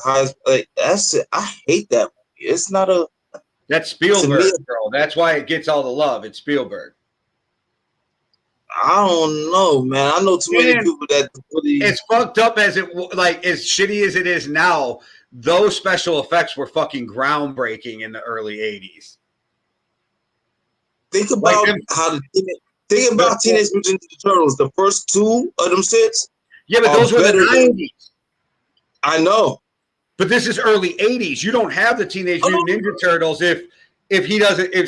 like that's it. I hate that movie. It's not a. That's Spielberg, bro. That's why it gets all the love. It's Spielberg. I don't know, man. I know too many people that really. It's fucked up as shitty as it is now. Those special effects were fucking groundbreaking in the early '80s. Think about Teenage Mutant Ninja Turtles. The first 2 of them shits. Yeah, but those were the '90s. I know. But this is early '80s. You don't have the Teenage Mutant Ninja Turtles if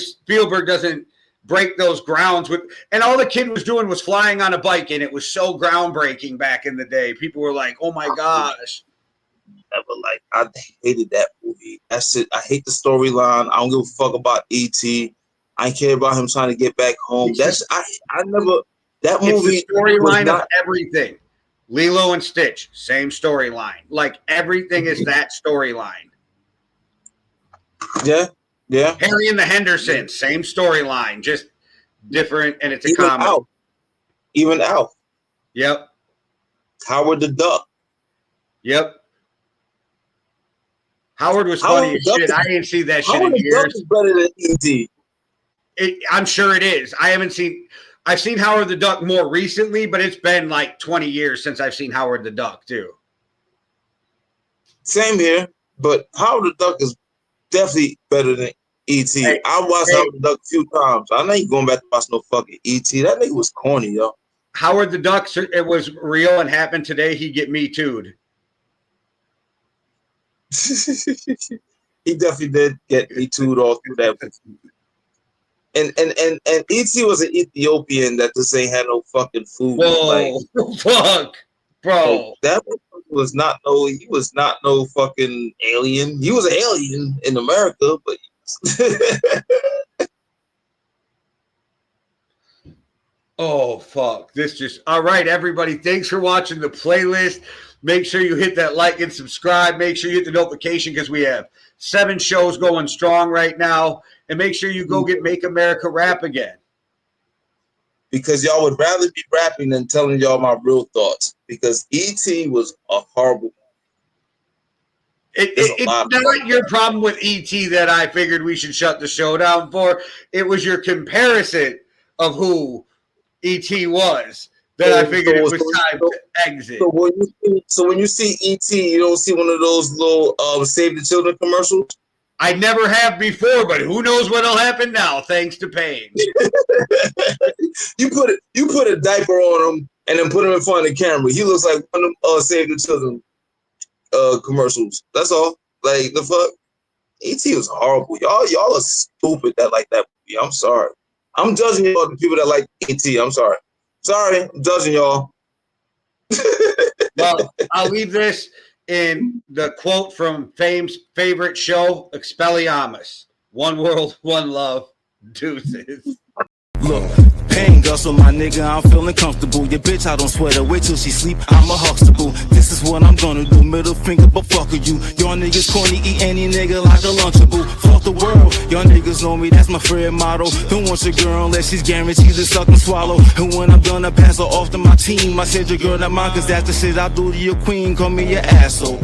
Spielberg doesn't break those grounds with, and all the kid was doing was flying on a bike, and it was so groundbreaking back in the day. People were like, "Oh my gosh!" I hated that movie. That's it. I hate the storyline. I don't give a fuck about E.T. I care about him trying to get back home. I never. That movie. It's the storyline of everything. Lilo and Stitch, same storyline. Like everything is that storyline. Yeah. Harry and the Hendersons, same storyline, just different, and it's a comedy. Even Alf. Yep. Howard the Duck. Yep. Howard was funny as shit. I ain't seen that shit in years. Howard the Duck is better than E.T. I'm sure it is. I've seen Howard the Duck more recently, but it's been like 20 years since I've seen Howard the Duck too. Same here, but Howard the Duck is definitely better than E.T. I watched Howard the Duck a few times. I ain't going back to watch no fucking E.T. That nigga was corny, yo. Howard the Duck, it was real and happened today, he'd get me too'd. He definitely did get me too'd all through that. And E.T. was an Ethiopian that just ain't had no fucking food. Whoa, fuck, bro. That was not no fucking alien. He was an alien in America, but oh fuck. All right, everybody. Thanks for watching the playlist. Make sure you hit that like and subscribe. Make sure you hit the notification because we have 7 shows going strong right now. And make sure you go get Make America Rap Again. Because y'all would rather be rapping than telling y'all my real thoughts. Because E.T. was a horrible. It's not your problem with E.T. that I figured we should shut the show down for. It was your comparison of who E.T. was that I figured it was time to exit. So when you see E.T., you don't see one of those little Save the Children commercials? I never have before, but who knows what'll happen now, thanks to pain. You put a diaper on him and then put him in front of the camera. He looks like one of them Save the Children commercials. That's all. Like, the fuck? E.T. was horrible. Y'all are stupid that like that movie. I'm sorry. I'm judging y'all, the people that like E.T. I'm sorry. Sorry, I'm judging y'all. Well, I'll leave this in the quote from Fame's favorite show, Expelliarmus. One world, one love, deuces. Look, pain Gussel, my nigga, I'm feeling comfortable. Your bitch, I don't sweat her, wait till she sleep, I'm a Huxtable. This is what I'm gonna do, middle finger, but fuck you. Y'all niggas corny, eat any nigga like a Lunchable. Fuck the world, y'all niggas know me, that's my Fred motto. Don't want your girl unless she's guaranteed to suck and swallow. And when I'm done, I pass her off to my team. I said your girl not mine, cause that's the shit I do to your queen, call me your asshole.